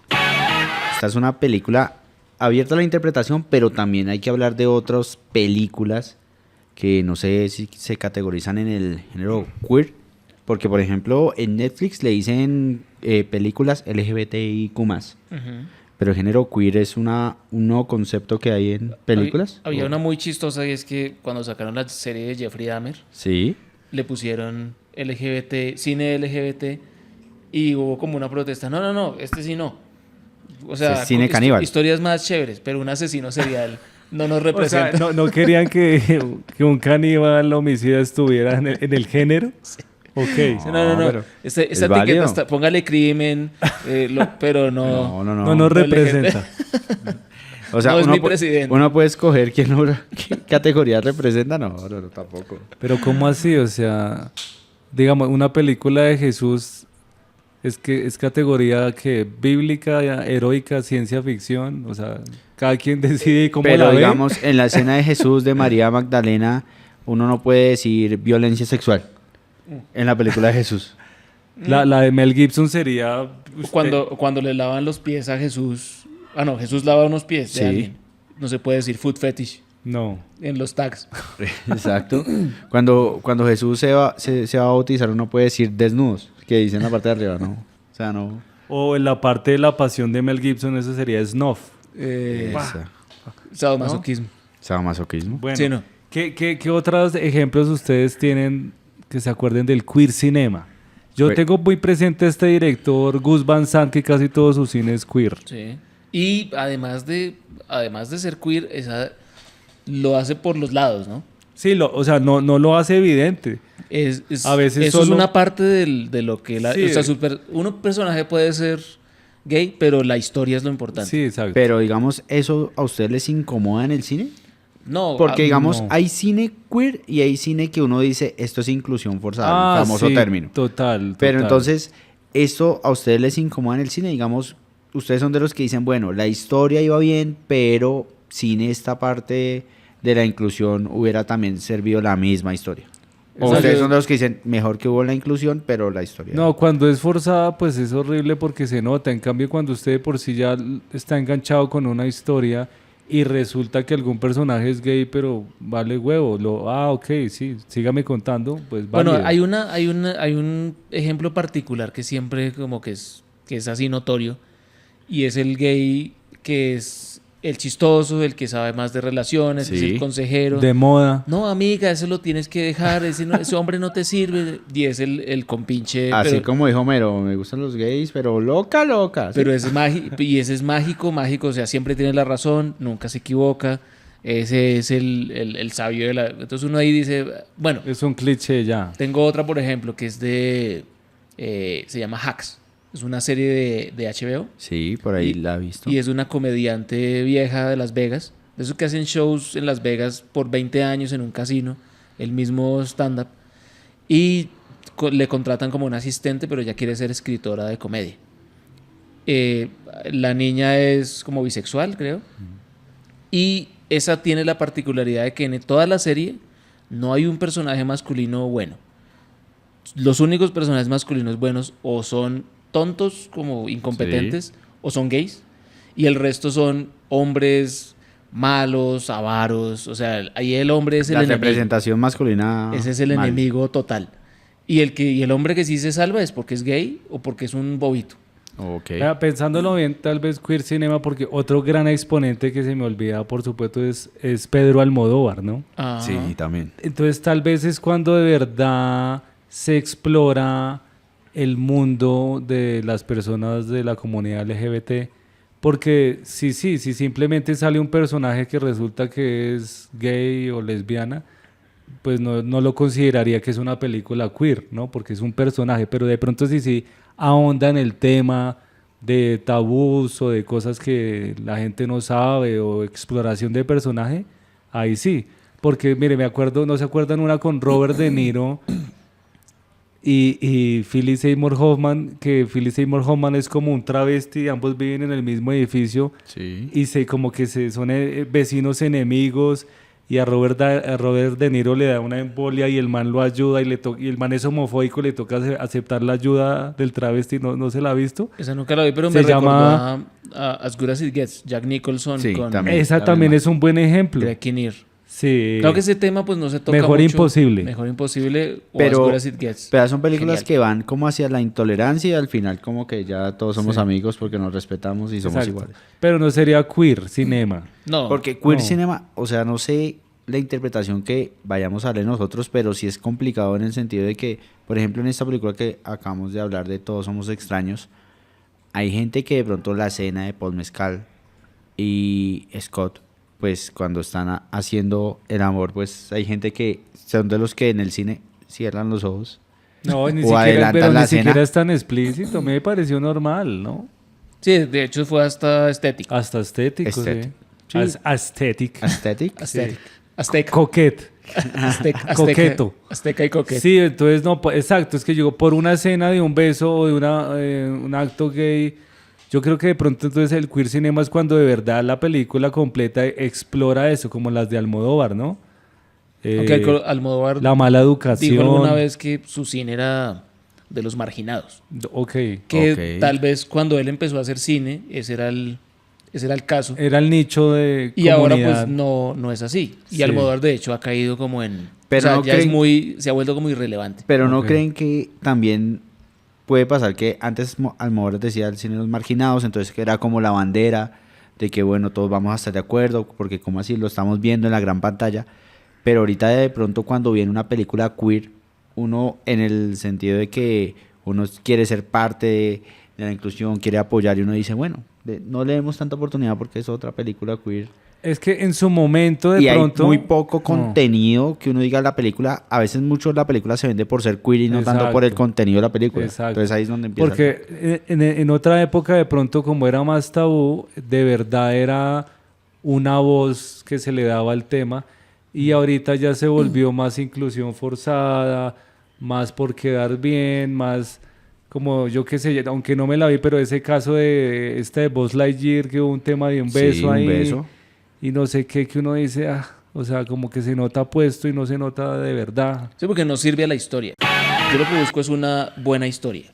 Esta es una película abierta a la interpretación, pero también hay que hablar de otras películas que no sé si se categorizan en el género queer, porque por ejemplo en Netflix le dicen películas LGBTIQ+, Ujú. pero el género queer es un nuevo concepto que hay en películas. Había una muy chistosa y es que cuando sacaron la serie de Jeffrey Dahmer, Sí, le pusieron LGBT, cine LGBT, y hubo como una protesta. No, este sí no. O sea, Es cine con caníbal. historias más chéveres, pero un asesino serial no nos O sea, representa. no querían que un caníbal homicida estuviera en el género. Ok. No. pero Esta es etiqueta válido. póngale crimen, pero no. No nos representa. O sea, No es uno, mi presidente. uno puede escoger qué categoría representa. No, tampoco. Pero ¿cómo así? O sea, digamos, una película de Jesús es categoría que bíblica, heroica, ciencia ficción. O sea, cada quien decide cómo Pero la ve. digamos, en la escena de Jesús de María Magdalena, uno no puede decir violencia sexual en la película de Jesús. La de Mel Gibson sería... Cuando le lavan los pies a Jesús. Ah, no, Jesús lava unos pies de Sí. alguien. No se puede decir foot fetish No. en los tags. Exacto. Cuando Jesús se va a bautizar, uno puede decir desnudos, que dice en la parte de arriba, ¿no? O sea, no. O en la parte de la pasión de Mel Gibson, eso sería snuff. Esa. Sadomasoquismo. Sadomasoquismo. Bueno, Sí, no. ¿qué otros ejemplos ustedes tienen que se acuerden del queer cinema? Yo Pues- tengo muy presente a este director, Gus Van Sant, que casi todo su cine es queer. Sí. Y además de ser queer, lo hace por los lados, ¿no? Sí, o sea, no lo hace evidente. A veces eso es solo- una parte de lo que... Sí. o sea, un personaje puede ser gay, pero la historia es lo importante. Sí, exacto. Pero digamos, ¿eso a ustedes les incomoda en el cine? No, Porque digamos, no. hay cine queer y hay cine que uno dice, esto es inclusión forzada, el famoso sí, término. Total. Pero total. entonces, ¿esto a ustedes les incomoda en el cine? Digamos, ustedes son de los que dicen, bueno, la historia iba bien, pero sin esta parte de la inclusión hubiera también servido la misma historia. O Exacto. ustedes son de los que dicen, mejor que hubo la inclusión, pero la historia... No, cuando es forzada, pues es horrible porque se nota. En cambio, cuando usted de por sí ya está enganchado con una historia y resulta que algún personaje es gay, pero vale huevo. Ok, sí, sígame contando, pues vale. Bueno, hay un ejemplo particular que siempre como que es así notorio, y es el gay que es el chistoso, el que sabe más de relaciones, que es Sí. el consejero. De moda. No, amiga, eso lo tienes que dejar, ese hombre no te sirve. Y es el compinche. Así pero, como dijo Homero, me gustan los gays, pero loca, loca. pero ¿sí? es y ese es mágico, mágico. O sea, siempre tiene la razón, nunca se equivoca. Ese es el sabio de la... Entonces uno ahí dice, bueno, Es un cliché ya. tengo otra, por ejemplo, que es se llama Hacks. Es una serie de HBO. Sí, por ahí la he visto. Y es una comediante vieja de Las Vegas. De esos que hacen shows en Las Vegas por 20 años en un casino. El mismo stand-up. Y le contratan como un asistente, pero ella quiere ser escritora de comedia. La niña es como bisexual, creo. Y esa tiene la particularidad de que en toda la serie no hay un personaje masculino bueno. Los únicos personajes masculinos buenos o son tontos, como incompetentes, o son gays. Y el resto son hombres malos, avaros. O sea, ahí el hombre es el La enemigo. representación masculina... Ese es el mal. enemigo total. Y el hombre que sí se salva es porque es gay o porque es un bobito. Ok. Pensándolo bien, tal vez queer cinema, porque otro gran exponente que se me olvida, por supuesto, es Pedro Almodóvar, ¿no? Ajá. Sí, también. Entonces tal vez es cuando de verdad se explora el mundo de las personas de la comunidad LGBT, porque si simplemente sale un personaje que resulta que es gay o lesbiana, pues no lo consideraría que es una película queer, ¿no? Porque es un personaje, pero de pronto sí ahonda en el tema de tabús o de cosas que la gente no sabe o exploración de personaje, ahí sí. Porque, mire, me acuerdo, ¿no se acuerdan una con Robert De Niro y Philip Seymour Hoffman? Que Philip Seymour Hoffman es como un travesti, ambos viven en el mismo edificio Sí. y como que son vecinos enemigos, y a Robert De Niro le da una embolia y el man lo ayuda y el man es homofóbico, le toca aceptar la ayuda del travesti. ¿No se la ha visto? Esa nunca la vi, pero Se me recordó llama- a As Good As It Gets, Jack Nicholson Sí, con también. Esa la también misma. es un buen ejemplo. Greg Kinnear. Sí. Claro que ese tema pues no se toca Mejor mucho. Imposible. Mejor Imposible o Pero- As Good As It Gets. Pero son películas Genial. que van como hacia la intolerancia y al final como que ya todos somos Sí. amigos porque nos respetamos y somos Exacto. iguales. Pero no sería queer cinema. No, Porque queer No. cinema, o sea, no sé la interpretación que vayamos a leer nosotros, pero sí es complicado en el sentido de que, por ejemplo, en esta película que acabamos de hablar de Todos Somos Extraños, hay gente que de pronto la escena de Paul Mescal y Scott, pues cuando están haciendo el amor, pues hay gente que son de los que en el cine cierran los ojos. No, ni O siquiera, adelantan pero la ni escena. siquiera es tan explícito. Me pareció normal, ¿no? sí, de hecho fue hasta estético. Hasta estético, Estético. sí. Sí. Aesthetic. Aesthetic. Azteca. Azteca. Coquet. Azteca. Coqueto. Azteca y coqueto. Sí, entonces no, exacto, es que llegó por una escena de un beso o de un acto gay. Yo creo que de pronto entonces el queer cinema es cuando de verdad la película completa explora eso, como las de Almodóvar, ¿no? Aunque Almodóvar La mala educación. dijo alguna vez que su cine era de los marginados. Ok. Que Ok. tal vez cuando él empezó a hacer cine, ese era el caso. Era el nicho de Y ahora comunidad. pues no es así. Y Sí. Almodóvar de hecho ha caído como en... Pero o sea, no ya se ha vuelto como irrelevante. Pero ¿no Ok. creen que también puede pasar que antes Almodóvar decía el cine de los marginados, entonces que era como la bandera de que bueno, todos vamos a estar de acuerdo, porque como así lo estamos viendo en la gran pantalla, pero ahorita de pronto cuando viene una película queer, uno en el sentido de que uno quiere ser parte de la inclusión, quiere apoyar y uno dice, bueno, no le demos tanta oportunidad porque es otra película queer. Es que en su momento de Y pronto... hay muy poco No. contenido que uno diga la película. A veces mucho la película se vende por ser queer y no tanto por el Exacto. contenido de la película. Exacto. Entonces ahí es donde empieza. Porque en otra época de pronto como era más tabú, de verdad era una voz que se le daba al tema, y ahorita ya se volvió más inclusión forzada, más por quedar bien, más como yo qué sé, aunque no me la vi, pero ese caso de de Buzz Lightyear, que hubo un tema de un beso un ahí, beso. y no sé qué, que uno dice, o sea, como que se nota puesto y no se nota de verdad. Sí, porque no sirve a la historia. Yo lo que busco es una buena historia.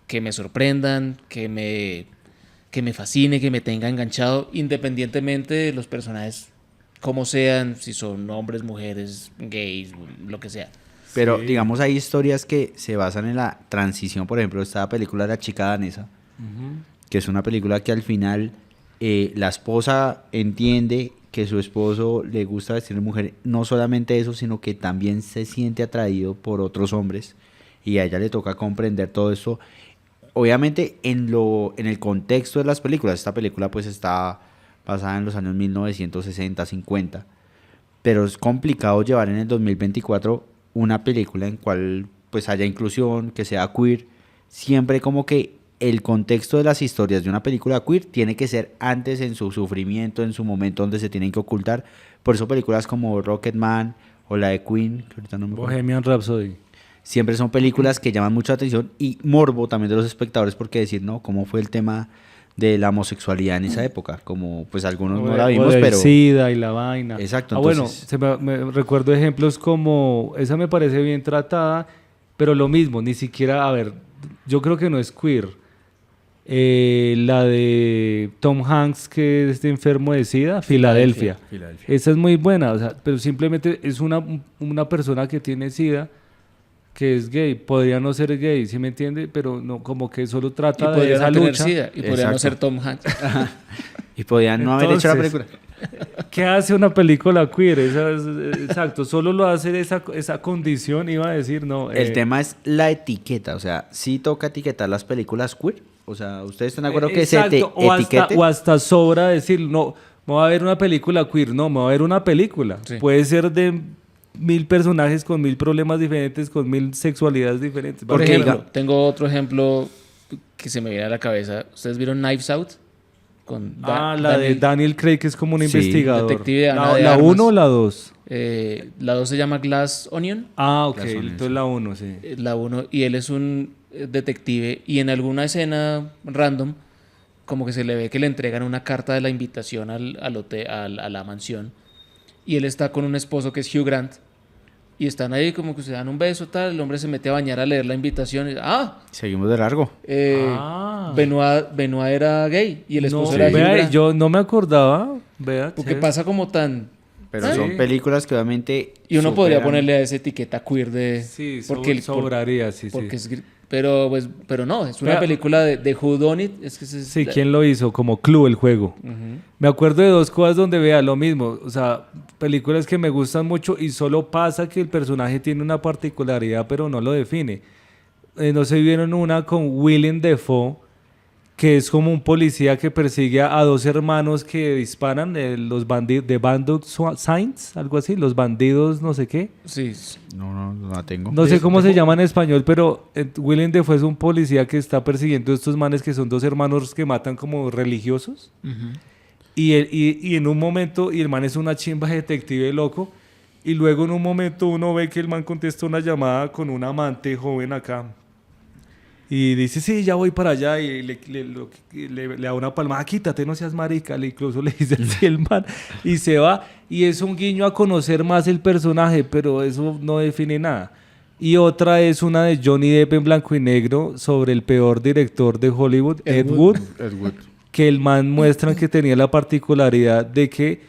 Que me sorprendan, que me fascine, que me tenga enganchado, independientemente de los personajes, como sean, si son hombres, mujeres, gays, lo que sea. Pero Sí. digamos, hay historias que se basan en la transición. Por ejemplo, esta película La chica danesa, que es una película que al final la esposa entiende que su esposo le gusta vestir de mujer. No solamente eso, sino que también se siente atraído por otros hombres. Y a ella le toca comprender todo esto. Obviamente, en el contexto de las películas, esta película pues está basada en los años 1960, 50. Pero es complicado llevar en el 2024 una película en cual pues haya inclusión, que sea queer. Siempre como que el contexto de las historias de una película queer tiene que ser antes en su sufrimiento, en su momento donde se tienen que ocultar. Por eso películas como Rocketman o la de Queen, que ahorita no me acuerdo, Bohemian Rhapsody. siempre son películas que llaman mucha atención y morbo también de los espectadores, porque decir, no, ¿cómo fue el tema de la homosexualidad en esa época? Como pues algunos no la O vimos, del pero... SIDA y la vaina. Exacto, Bueno, entonces- me recuerdo ejemplos como, esa me parece bien tratada, pero lo mismo, ni siquiera, a ver, yo creo que no es queer. La de Tom Hanks, que es de enfermo de SIDA, Filadelfia. Esa es muy buena, o sea, pero simplemente es una persona que tiene SIDA, que es gay, podría no ser gay, ¿sí me entiende? Pero no, como que solo Y trata de podría esa no tener lucha. SIDA, y podría no Exacto. ser Tom Hanks. Y podían no haber hecho la Entonces, película. ¿Qué hace una película queer? Exacto, solo lo hace esa condición, iba a decir, no. El tema es la etiqueta, o sea, sí toca etiquetar las películas queer. O sea, ¿ustedes están de acuerdo que se exacto, etiquete? o hasta sobra decir, no, me voy a ver una película queer, no, me voy a ver una película. Sí. Puede ser de 1000 personajes con 1000 problemas diferentes, con 1000 sexualidades diferentes. Por Porque ejemplo, diga- tengo otro ejemplo que se me viene a la cabeza. ¿Ustedes vieron Knives Out? Con La de Daniel Craig, que es como un Sí, investigador. detective de Ana de ¿La Armas. 1 o la 2? La 2 se llama Glass Onion. Ah, ok, Las son entonces esas. la 1, sí. La 1, y él es un detective, y en alguna escena random, como que se le ve que le entregan una carta de la invitación al hotel, a la mansión, y él está con un esposo que es Hugh Grant, y están ahí como que se dan un beso, tal, el hombre se mete a bañar a leer la invitación, y, Seguimos de largo. Benoit era gay, y el esposo No, era Hugh vea, Grant. yo no me acordaba, vea. Porque chévere. pasa como tan... Pero Sí. son películas que obviamente... Y uno podría superan- ponerle a esa etiqueta queer de... Sí, porque el- sobraría, sí, porque sí. es pero no, es una Vea. película de Who Done It. Es que Sí, ¿quién lo hizo? Como Clue, el juego. Me acuerdo de dos cosas donde vea lo mismo. O sea, películas que me gustan mucho y solo pasa que el personaje tiene una particularidad, pero no lo define. No se vieron una con Willem Dafoe, que es como un policía que persigue a dos hermanos que disparan, los bandidos de Bandit Signs, algo así, los bandidos no sé qué. Sí, No la tengo. No sé cómo se llama en español, pero Willem Dafoe es un policía que está persiguiendo a estos manes que son dos hermanos que matan como religiosos. Y en un momento, y el man es una chimba de detective loco, y luego en un momento uno ve que el man contesta una llamada con un amante joven acá. Y dice, sí, ya voy para allá, y le da una palmada, quítate, no seas marica, incluso le dice así el man, y se va, y es un guiño a conocer más el personaje, pero eso no define nada. Y otra es una de Johnny Depp en blanco y negro sobre el peor director de Hollywood, Ed Wood, que el man muestran que tenía la particularidad de que,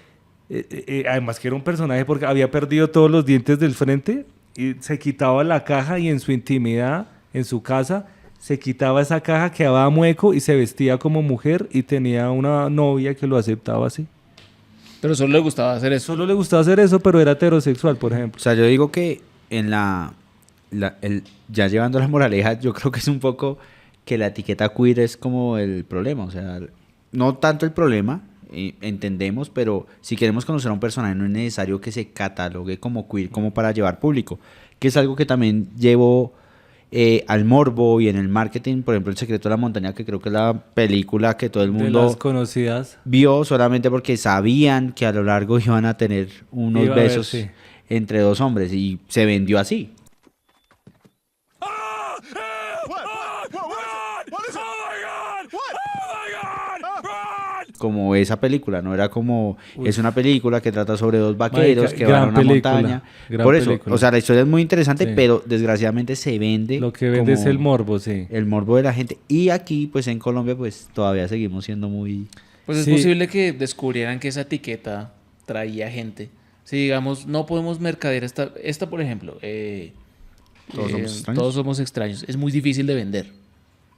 además que era un personaje porque había perdido todos los dientes del frente, y se quitaba la caja y en su intimidad, en su casa, se quitaba esa caja, quedaba mueco y se vestía como mujer y tenía una novia que lo aceptaba así. pero solo le gustaba hacer eso. Solo le gustaba hacer eso, pero era heterosexual, por ejemplo. O sea, yo digo que en ya llevando la moraleja, yo creo que es un poco que la etiqueta queer es como el problema. O sea, no tanto el problema, entendemos, pero si queremos conocer a un personaje no es necesario que se catalogue como queer como para llevar público, que es algo que también llevo al morbo y en el marketing. Por ejemplo, El secreto de la montaña, que creo que es la película que todo el De mundo las conocidas. vio solamente porque sabían que a lo largo iban a tener unos Iba a haber, besos sí. entre dos hombres y se vendió así. como esa película, no era como es una película que trata sobre dos vaqueros Marica, que van a una gran película, montaña. gran Por eso, película. o sea, la historia es muy interesante, Sí. pero desgraciadamente se vende Lo que vende es como el morbo, sí. el morbo de la gente. Y aquí, pues en Colombia, pues todavía seguimos siendo muy... Pues es Sí. posible que descubrieran que esa etiqueta traía gente. Si digamos, no podemos mercadear esta por ejemplo, Todos somos extraños. Todos somos extraños. Es muy difícil de vender.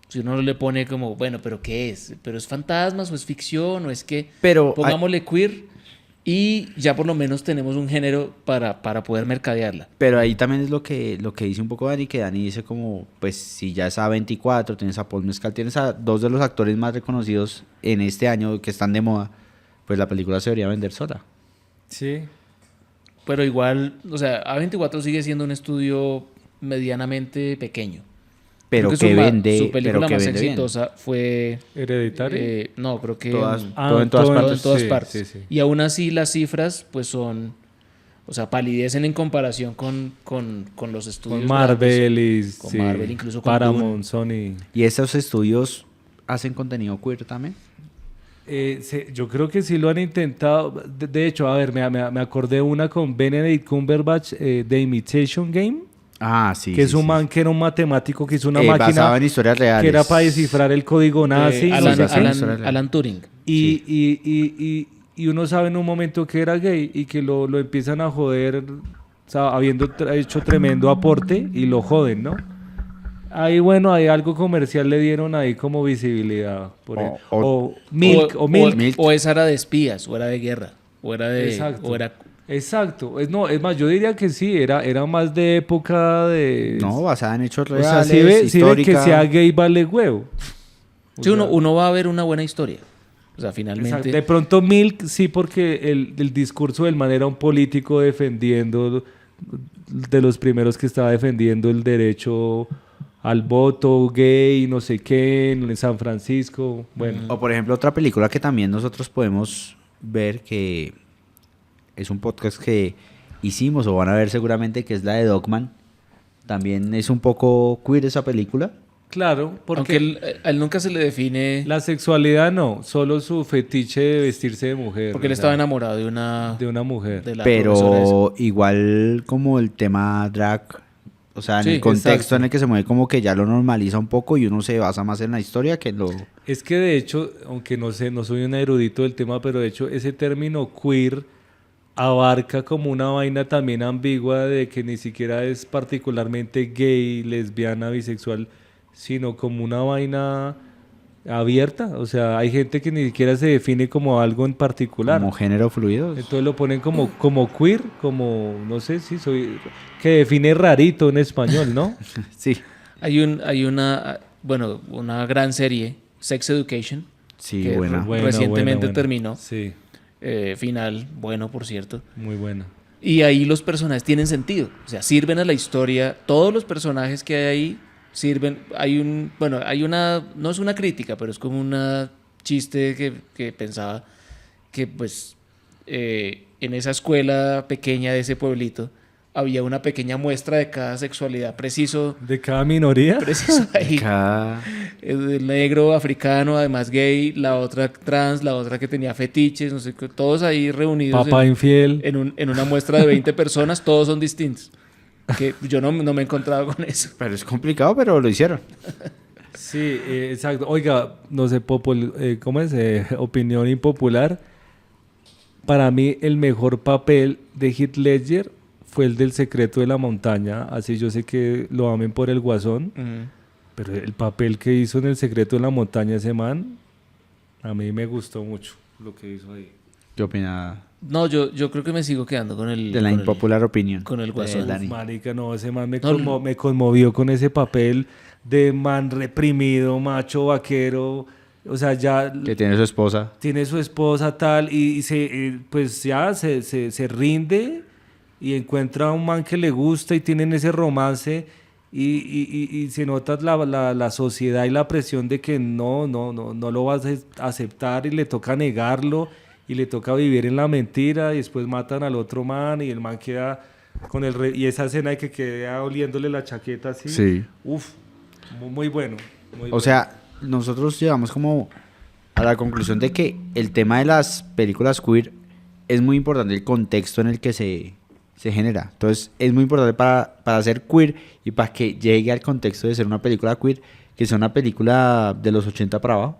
Si uno le pone como, bueno, pero ¿qué es? ¿Pero es fantasmas o es ficción o es que Pero pongámosle queer y ya por lo menos tenemos un género para poder mercadearla? Pero ahí también es lo que dice un poco Dani, que Dani dice como, pues si ya es A24, tienes a Paul Mescal, tienes a dos de los actores más reconocidos en este año que están de moda, pues la película se debería vender sola. Sí. Pero igual, o sea, A24 sigue siendo un estudio medianamente pequeño. Pero Creo que su vende, película pero que más vende bien. exitosa fue... Hereditario. no, creo que... Todas- Ah, todo en todas todo partes. en todas sí, partes. sí, sí. Y aún así las cifras pues son... O sea, palidecen en comparación con los estudios Con Marvel grandes. y Con sí, Marvel, incluso con Paramount, Sony. ¿Y estos estudios hacen contenido queer también? Yo creo que sí lo han intentado. De hecho, a ver, me acordé una con Benedict Cumberbatch, The Imitation Game, Ah, sí. que es sí, un sí. man que era un matemático que hizo una Basado máquina en historias reales. que era para descifrar el código nazi. Alan, sí, sí, Alan- sí, sí. Alan Turing. Y uno sabe en un momento que era gay y que lo empiezan a joder, o sea, habiendo hecho tremendo aporte y lo joden, ¿no? Ahí, bueno, hay algo comercial le dieron ahí como visibilidad. O Milk, o Milk. Milk. O esa era de espías, o era de guerra, o era de... Exacto. O era, Exacto. No, es más, yo diría que sí, era más de época de... No, basada en hechos o reales, sea, si ve que histórica. sea gay vale huevo. O sí, sea, uno va a ver una buena historia. O sea, exacto. finalmente... De pronto Milk sí, porque el discurso del man era un político defendiendo, de los primeros que estaba defendiendo el derecho al voto gay, no sé qué, en San Francisco. Bueno, O por ejemplo, otra película que también nosotros podemos ver, que es un podcast que hicimos o van a ver seguramente, que es la de Dogman. También es un poco queer esa película. claro, porque Aunque a él nunca se le define... la sexualidad no, solo su fetiche de vestirse de mujer. Porque él o sea, estaba enamorado de una... de una mujer. de la profesora esa. Pero igual como el tema drag, o sea, en Sí, el contexto exacto. en el que se mueve, como que ya lo normaliza un poco y uno se basa más en la historia que en lo... Es que de hecho, aunque no sé, no soy un erudito del tema, pero de hecho ese término queer abarca como una vaina también ambigua de que ni siquiera es particularmente gay, lesbiana, bisexual, sino como una vaina abierta. O sea, hay gente que ni siquiera se define como algo en particular. Como género fluido. Entonces lo ponen como queer, como, no sé si soy, que define rarito en español, ¿no? Sí, Hay una, bueno, una gran serie, Sex Education, sí, que buena. recientemente terminó. Sí, Final, bueno, por cierto. muy buena. Y ahí los personajes tienen sentido, o sea, sirven a la historia. Todos los personajes que hay ahí sirven. Hay una, no es una crítica, pero es como una chiste que pensaba que pues en esa escuela pequeña de ese pueblito había una pequeña muestra de cada sexualidad preciso ¿De cada minoría? ahí. Cada- El negro, africano, además gay, la otra trans, la otra que tenía fetiches, no sé qué, todos ahí reunidos Papá infiel. en una muestra de 20 personas, todos son distintos. Que yo no me he encontrado con eso. Pero es complicado, pero lo hicieron. Sí, exacto. Oiga, no sé, ¿cómo es? Opinión impopular. Para mí, el mejor papel de Heath Ledger fue el del Secreto de la Montaña. Así yo sé que lo amen por el Guasón, pero el papel que hizo en el Secreto de la Montaña ese man, a mí me gustó mucho lo que hizo ahí. ¿Qué opina No, yo creo que me sigo quedando con el... de la con el- impopular opinión? con el de Guasón. Dani? Marica, no, ese man No, me conmovió con ese papel de man reprimido, macho, vaquero. O sea, ya Que tiene su esposa. tiene su esposa tal y pues ya se rinde y encuentra a un man que le gusta y tienen ese romance y se nota la sociedad y la presión de que no lo vas a aceptar y le toca negarlo y le toca vivir en la mentira y después matan al otro man y el man queda con y esa escena de que queda oliéndole la chaqueta así. Sí. Uf, muy bueno. muy O bueno. sea, nosotros llevamos como a la conclusión de que el tema de las películas queer es muy importante el contexto en el que se genera. Entonces es muy importante para ser queer y para que llegue al contexto de ser una película queer, que sea una película de los 80 para abajo.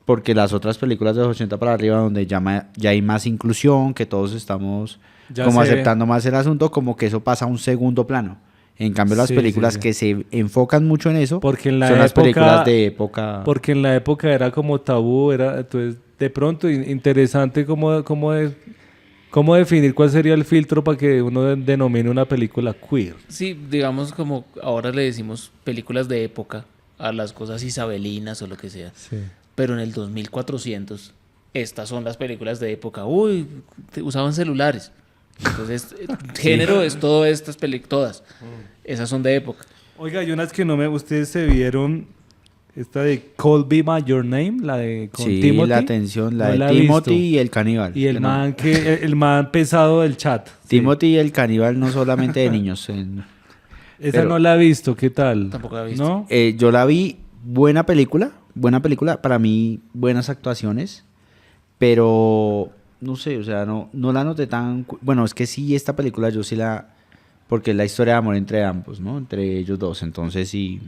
Porque las otras películas de los 80 para arriba, donde ya hay más inclusión, que todos estamos Ya como se- aceptando más el asunto, como que eso pasa a un segundo plano. En cambio, las Sí, películas sí, sí. que se enfocan mucho en eso Porque en la son las época- películas de época. Porque en la época era como tabú, entonces de pronto interesante cómo definir cuál sería el filtro para que uno denomine una película queer. Sí, digamos como ahora le decimos películas de época a las cosas isabelinas o lo que sea. Sí. Pero en el 2400, estas son las películas de época. Uy, usaban celulares. Entonces, género es todo estas películas, todas. Esas son de época. Oiga, hay unas que no me... Ustedes se vieron esta de Call Be By Your Name, la de con Sí, Timothy. la atención, la No de la he Timothy visto. y el caníbal. Y el Que no. man el man pesado del chat. Sí. Timothy y el caníbal no solamente de niños. Esa pero- no la he visto, ¿qué tal? Tampoco la he visto. ¿No? Yo la vi, buena película, para mí buenas actuaciones, pero no sé, o sea, no la noté tan... Bueno, es que sí, esta película yo sí porque es la historia de amor entre ambos, ¿no? Entre ellos dos, entonces sí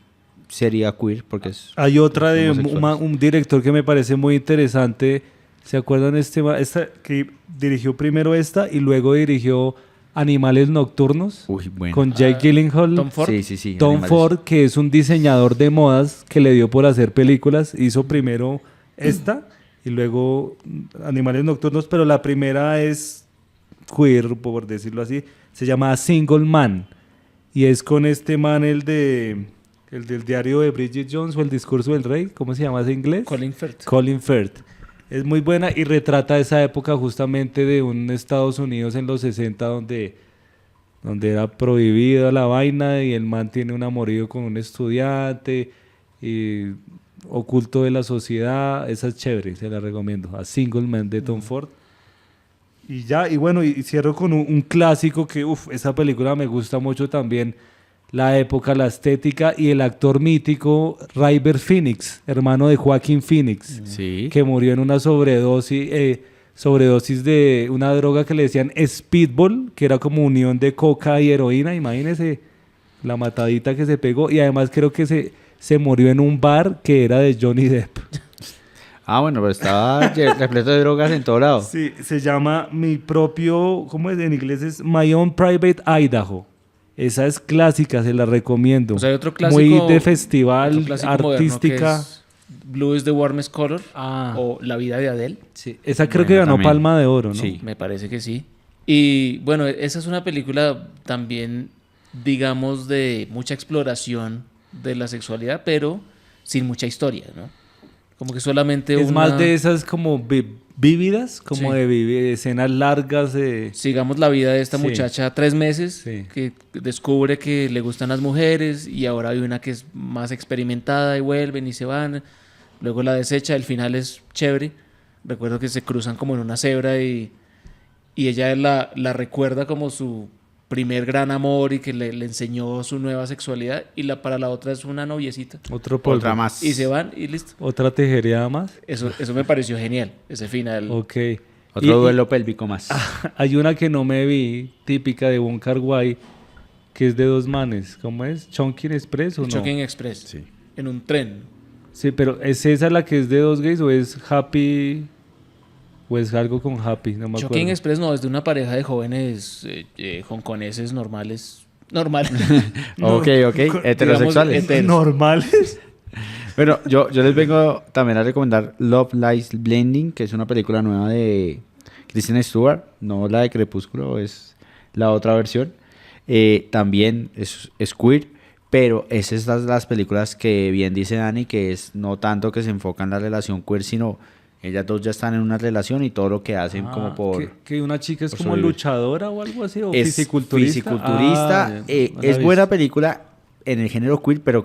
sería queer, porque es... Hay otra de homosexuales. un director que me parece muy interesante. ¿Se acuerdan esta que dirigió primero esta y luego dirigió Animales Nocturnos? Uy, bueno. Con Jake Gyllenhaal. Tom Ford. Sí, sí, sí. Tom Animales. Ford, que es un diseñador de modas que le dio por hacer películas, hizo primero esta y luego Animales Nocturnos, pero la primera es queer, por decirlo así, se llama A Single Man y es con este man, el del diario de Bridget Jones o El discurso del rey, ¿cómo se llama ese inglés? Colin Firth. Colin Firth. Es muy buena y retrata esa época justamente de un Estados Unidos en los 60 donde era prohibida la vaina y el man tiene un amorío con un estudiante y oculto de la sociedad. Esa es chévere, se la recomiendo. A Single Man de Tom Ford. Y ya, y bueno, y cierro con un clásico que, esa película me gusta mucho también. La época, la estética y el actor mítico River Phoenix, hermano de Joaquín Phoenix, Sí. que murió en una sobredosis de una droga que le decían Speedball, que era como unión de coca y heroína. Imagínese la matadita que se pegó. Y además creo que se murió en un bar que era de Johnny Depp. Ah, bueno, pero estaba repleto de drogas en todo lado. Sí, se llama Mi propio, ¿cómo es en inglés? Es My Own Private Idaho. Esa es clásica, se la recomiendo. O sea, hay otro clásico. Muy de otro festival, clásico moderno que artística. es Blue is the warmest color. Ah. O La vida de Adele. Sí, esa creo Bueno, que ganó también. Palma de Oro, ¿no? Sí. Me parece que sí. Y bueno, esa es una película también, digamos, de mucha exploración de la sexualidad, pero sin mucha historia, ¿no? Como que solamente Es más de esas como vívidas, como Sí. de escenas largas. Sigamos la vida de esta Sí. muchacha 3 meses, Sí. que descubre que le gustan las mujeres y ahora hay una que es más experimentada y vuelven y se van. Luego la desecha, el final es chévere. Recuerdo que se cruzan como en una cebra y ella la recuerda como su primer gran amor y que le enseñó su nueva sexualidad y para la otra es una noviecita. Otro polvo. Otra más. Y se van y listo. Otra tejería más. Eso me pareció genial, ese final. Ok. Otro Y- duelo pélvico más. Hay una que no me vi, típica de Wong Kar-wai, que es de dos manes. ¿Cómo es? ¿Chongqing Express o no? Chongqing Express. Sí. En un tren. Sí, pero ¿es esa la que es de dos gays o es Happy? ¿O es algo con Happy? No me acuerdo. Chongqing Express no, es de una pareja de jóvenes hongkoneses normales. Normales. Ok, heterosexuales. heteros. ¿Normales? Bueno, yo les vengo también a recomendar Love Lies Blending, que es una película nueva de Kristen Stewart, no la de Crepúsculo, es la otra versión. También es queer, pero es estas las películas que bien dice Dani, que es no tanto que se enfoca en la relación queer, sino ellas dos ya están en una relación y todo lo que hacen como por... Que una chica es por como sobrevivir. luchadora o algo así, o Es fisiculturista. fisiculturista, Ah, no la es he buena visto. película en el género queer, pero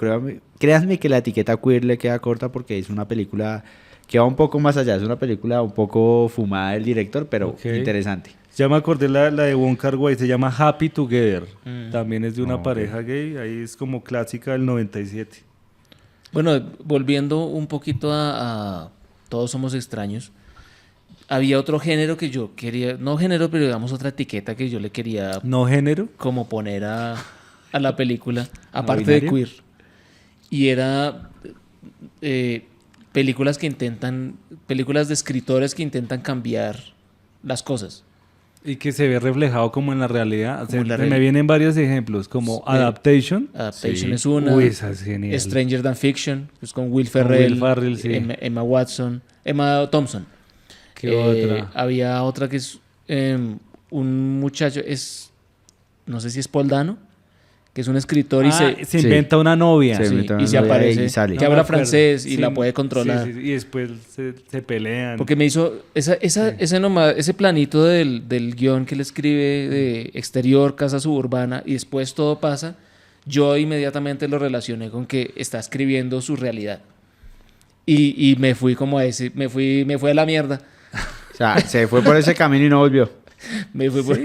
créanme que la etiqueta queer le queda corta porque es una película que va un poco más allá, es una película un poco fumada del director, pero Ok. interesante. Ya me acordé la de Wong Kar-wai, se llama Happy Together. Mm. También es de una Ok. pareja gay, ahí es como clásica del 97. Bueno, volviendo un poquito a Todos somos extraños, había otro género que yo quería, no género, pero digamos otra etiqueta que yo le quería ¿No género? como poner a la película, aparte de binario? queer. Y era películas de escritores que intentan cambiar las cosas. Y que se ve reflejado como en la realidad. Como en la Se me realidad. vienen varios ejemplos, como Adaptation. Adaptation Sí. es una. Uy, esa es genial. Stranger Than Fiction, que es con Will Con Ferrell, Will Ferrell, sí. Emma Watson, Emma Thompson. ¿Qué otra? Había otra que es un muchacho, no sé si es Paul Dano, que es un escritor y se se inventa una novia. Se sí, inventa una y se novia aparece, y sale. que No me habla acuerdo. francés y Sí, la puede controlar. sí, y después se pelean. Porque me hizo ese planito del guión que él escribe de exterior, casa suburbana, y después todo pasa. Yo inmediatamente lo relacioné con que está escribiendo su realidad. Y me fui como a ese, me fui a la mierda. O sea, se fue por ese camino y no volvió. Me fui por- Sí,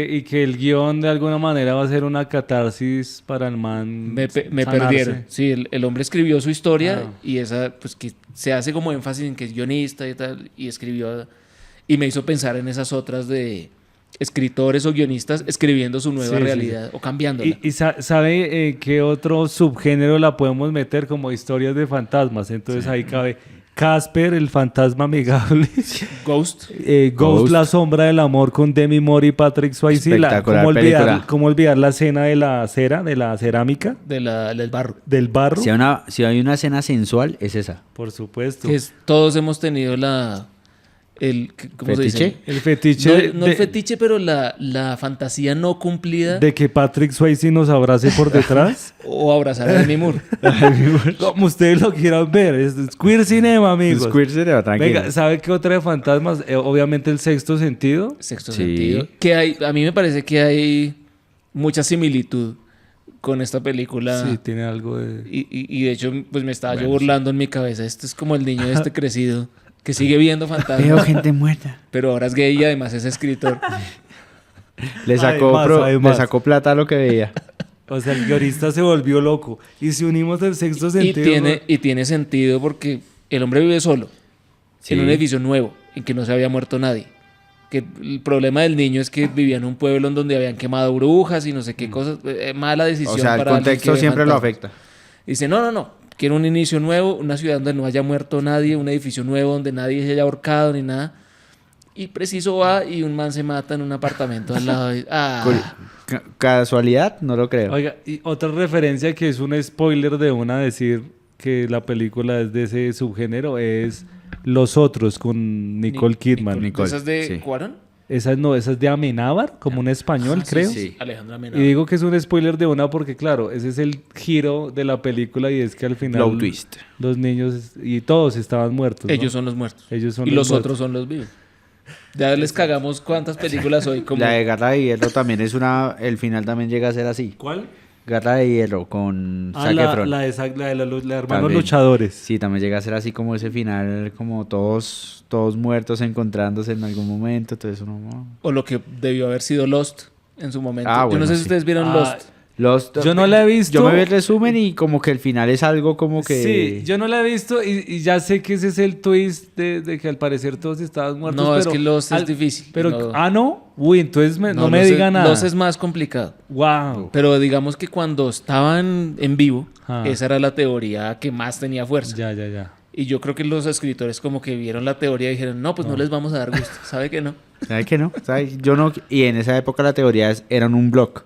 y que el guión de alguna manera va a ser una catarsis para el man. me sanarse. perdieron. Sí, el hombre escribió su historia Ah. y esa, pues que se hace como énfasis en que es guionista y tal, y escribió, y me hizo pensar en esas otras de escritores o guionistas escribiendo su nueva Sí, sí, realidad o cambiándola. Y ¿sabe qué otro subgénero la podemos meter como historias de fantasmas? Entonces ahí cabe Casper, el fantasma amigable. Ghost, Ghost, Ghost. la sombra del amor con Demi Moore y Patrick Swayze. Espectacular película. ¿Cómo olvidar la escena de la cera, de la cerámica, del barro. del barro? Si hay una escena sensual, es esa. Por supuesto. Que todos hemos tenido ¿cómo se ¿Fetiche? dice? El fetiche No el fetiche, pero la fantasía no cumplida de que Patrick Swayze nos abrace por detrás. o abrazar a Demi Moore. Como ustedes lo quieran ver. Es queer cinema, amigos. Squirt se le va tranquilo. Venga, ¿sabe qué otra de fantasmas? Obviamente el sexto sentido. Sexto Sí. sentido. A mí me parece que hay mucha similitud con esta película. Sí, tiene algo de... Y de hecho, pues me estaba yo burlando en mi cabeza. Este es como el niño crecido que sigue viendo Veo fantasmas, gente muerta. pero ahora es gay y además es escritor. Le sacó, Además. le sacó plata a lo que veía. O sea, el guionista se volvió loco. Y si unimos el sexto Y sentido... tiene sentido porque el hombre vive solo Sí. en un edificio nuevo en que no se había muerto nadie. Que el problema del niño es que vivía en un pueblo en donde habían quemado brujas y no sé qué cosas. Mala decisión. O sea, el para alguien que contexto ve siempre lo fantasmas. afecta. Dice, no. Quiero un inicio nuevo, una ciudad donde no haya muerto nadie, un edificio nuevo donde nadie se haya ahorcado ni nada. Y preciso va y un man se mata en un apartamento al lado. Casualidad, no lo creo. Oiga, y otra referencia que es un spoiler de una decir que la película es de ese subgénero es Los Otros con Nicole Kidman. Nicole, ¿Esas de sí. Cuarón? Esa es de Amenábar, como un español, creo. sí. Alejandra Y Amenábar. digo que es un spoiler de una porque, claro, ese es el giro de la película y es que al final Plot twist. los niños y todos estaban muertos. ¿no? Ellos son los muertos. Ellos son y los los muertos. otros son los vivos. Ya les cagamos cuántas películas hoy. Como... La de Garra de Hierro también es una... El final también llega a ser así. ¿Cuál? Garra de Hierro con Zac Efron. La de los hermanos También. luchadores. Sí, también llega a ser así como ese final, como todos muertos encontrándose en algún momento. Entonces uno... O lo que debió haber sido Lost en su momento. Ah, Yo bueno, no sé si sí. ustedes vieron Ah, Lost. Yo no la he visto. Yo me vi el resumen y como que el final es algo como que... Sí, yo no la he visto y ya sé que ese es el twist de que al parecer todos estaban muertos. No, es pero que Lost es difícil. Pero, No. ¿no? Uy, entonces no me Lost diga nada. Lost es más complicado. Wow. Pero digamos que cuando estaban en vivo, Ah. esa era la teoría que más tenía fuerza. Ya. Y yo creo que los escritores como que vieron la teoría y dijeron, no, pues no les vamos a dar gusto. ¿Sabe que no? ¿Sabe que no? ¿Sabe? Yo no... Y en esa época la teoría eran un blog.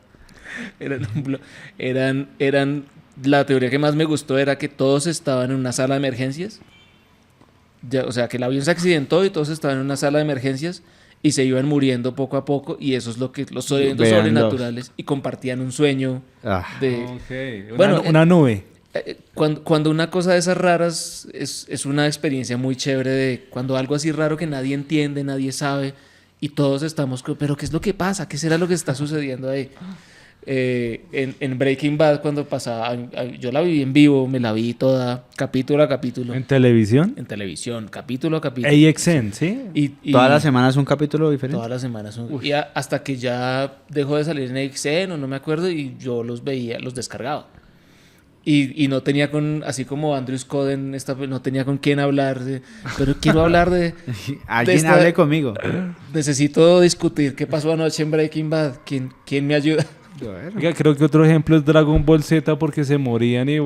Eran la teoría que más me gustó era que todos estaban en una sala de emergencias. O sea, que el avión se accidentó y todos estaban en una sala de emergencias y se iban muriendo poco a poco y eso es lo que los eventos Vean sobrenaturales y compartían un sueño Ah. de... Ok. Bueno, Una nube. Cuando una cosa de esas raras es una experiencia muy chévere de cuando algo así raro que nadie entiende, nadie sabe y todos estamos, pero ¿qué es lo que pasa? ¿Qué será lo que está sucediendo ahí? En Breaking Bad cuando pasaba, yo la viví en vivo, me la vi toda, capítulo a capítulo, ¿En televisión? en televisión, capítulo a capítulo. AXN, ¿sí? Y Todas las semanas un capítulo diferente. todas las semanas. Hasta que ya dejó de salir en AXN o no me acuerdo y yo los veía, los descargaba. Y no tenía así como Andrew Scott no tenía con quién hablar. Pero quiero hablar de... Alguien hable conmigo. Necesito discutir qué pasó anoche en Breaking Bad. ¿Quién me ayuda? Oiga, creo que otro ejemplo es Dragon Ball Z porque se morían y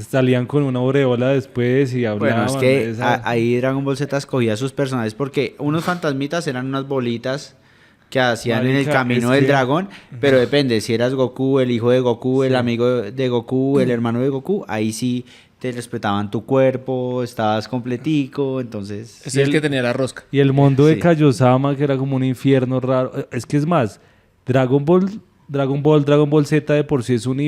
salían con una aureola después y hablaban. Bueno, es que ahí Dragon Ball Z escogía a sus personajes porque unos fantasmitas eran unas bolitas que hacían en el camino del dragón, pero depende, si eras Goku, el hijo de Goku, el amigo de Goku, el hermano de Goku, ahí sí te respetaban tu cuerpo, estabas completico, entonces... Es el que tenía la rosca. Y el mundo de Sí. Kaiosama, que era como un infierno raro. Es que es más, Dragon Ball Z de por sí es un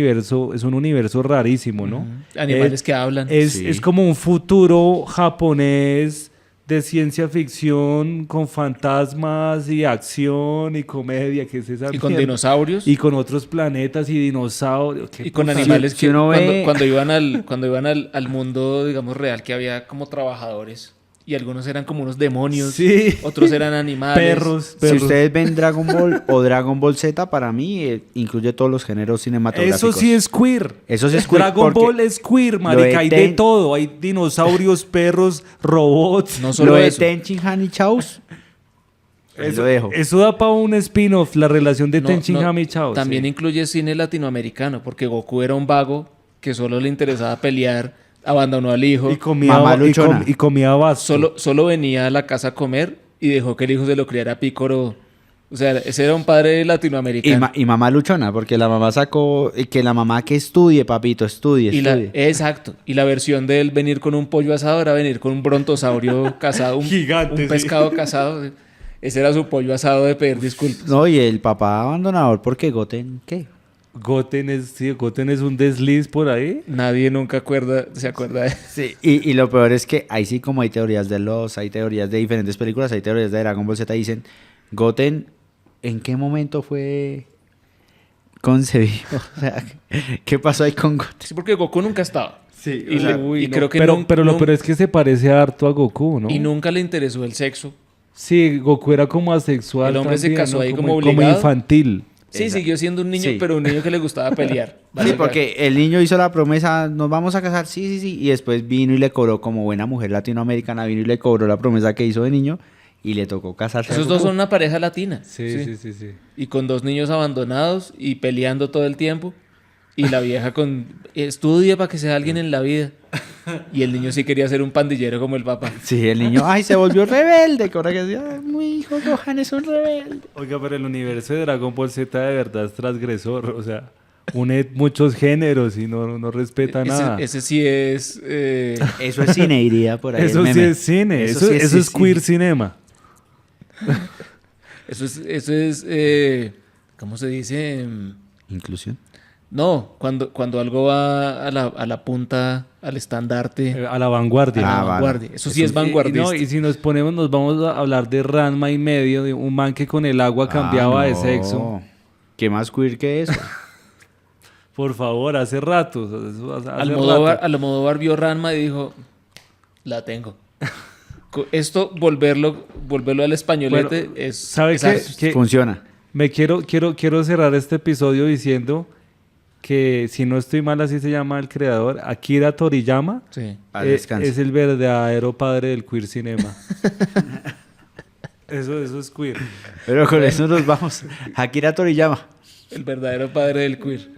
universo rarísimo, ¿no? Animales que hablan. Sí. Es como un futuro japonés de ciencia ficción con fantasmas y acción y comedia, que es esa Y con mierda. dinosaurios. Y con otros planetas y dinosaurios. Qué Y con puta- animales Si que uno ve- cuando iban al mundo, digamos, real, que había como trabajadores. Y algunos eran como unos demonios. Sí. Otros eran animales. Perros. Si ustedes ven Dragon Ball o Dragon Ball Z, para mí incluye todos los géneros cinematográficos. Eso sí es queer. Eso sí es queer, Dragon porque Ball es queer, marica. Hay de todo. Hay dinosaurios, perros, robots. No Lo solo de eso. Tenchin Han y Chaos, ahí lo dejo. Eso da para un spin-off, la relación de No, Tenchin no, Han y Chao. También sí. incluye cine latinoamericano, porque Goku era un vago que solo le interesaba pelear, abandonó al hijo, Y comía, Mamá luchona. y comía basto. solo venía a la casa a comer y dejó que el hijo se lo criara Pícoro. O sea, ese era un padre latinoamericano. Y mamá luchona, porque la mamá sacó que la mamá que estudie, papito, estudie. Exacto. Y la versión de él venir con un pollo asado era venir con un brontosaurio casado, Gigante, un sí. pescado casado. Ese era su pollo asado de pedir disculpas. No, y el papá abandonador, porque Goten, ¿qué? Goten es un desliz por ahí. Nadie nunca se acuerda de Sí. Y lo peor es que ahí sí como hay teorías hay teorías de diferentes películas, hay teorías de Dragon Ball Z, dicen, Goten, ¿en qué momento fue concebido? O sea, ¿qué pasó ahí con Goten? Sí, porque Goku nunca estaba. Sí, Y, y creo que pero lo peor es que se parece harto a Goku, ¿no? y nunca le interesó el sexo. Sí, Goku era como asexual. El hombre se también, casó ¿no? ahí como como obligado. infantil. Sí, Exacto. siguió siendo un niño, Sí. pero un niño que le gustaba pelear. Sí, porque el niño hizo la promesa, nos vamos a casar, sí, y después vino y le cobró, como buena mujer latinoamericana, vino y le cobró la promesa que hizo de niño y le tocó casarse. Esos dos son una pareja latina. Sí. Y con 2 niños abandonados y peleando todo el tiempo. Y la vieja estudia para que sea alguien en la vida. Y el niño sí quería ser un pandillero como el papá. Sí, el niño, ay, se volvió rebelde, que ahora que decía, ay, mi hijo Gohan es un rebelde. Oiga, pero el universo de Dragon Ball Z de verdad es transgresor. O sea, une muchos géneros y no respeta nada. Ese sí es... Eso es cine, iría por ahí. Eso el sí meme. es cine. Eso sí es cine. queer cinema. eso es ¿cómo se dice? Inclusión. No, cuando algo va a la punta, al estandarte, A la vanguardia. a Ah, la vale. vanguardia. Eso sí es vanguardista. No, y si nos ponemos, nos vamos a hablar de Ranma y medio, de un man que con el agua cambiaba de no. sexo. ¿Qué más queer que eso? Por favor, hace rato. Hace rato. Almodóvar vio Ranma y dijo, la tengo. Esto, volverlo al españolete, Bueno, es... ¿sabe es qué? arte. Que Funciona. quiero cerrar este episodio diciendo que, si no estoy mal, así se llama el creador, Akira Toriyama. Sí. Descanse. Es el verdadero padre del queer cinema. eso es queer. Pero con eso nos vamos. Akira Toriyama. El verdadero padre del queer.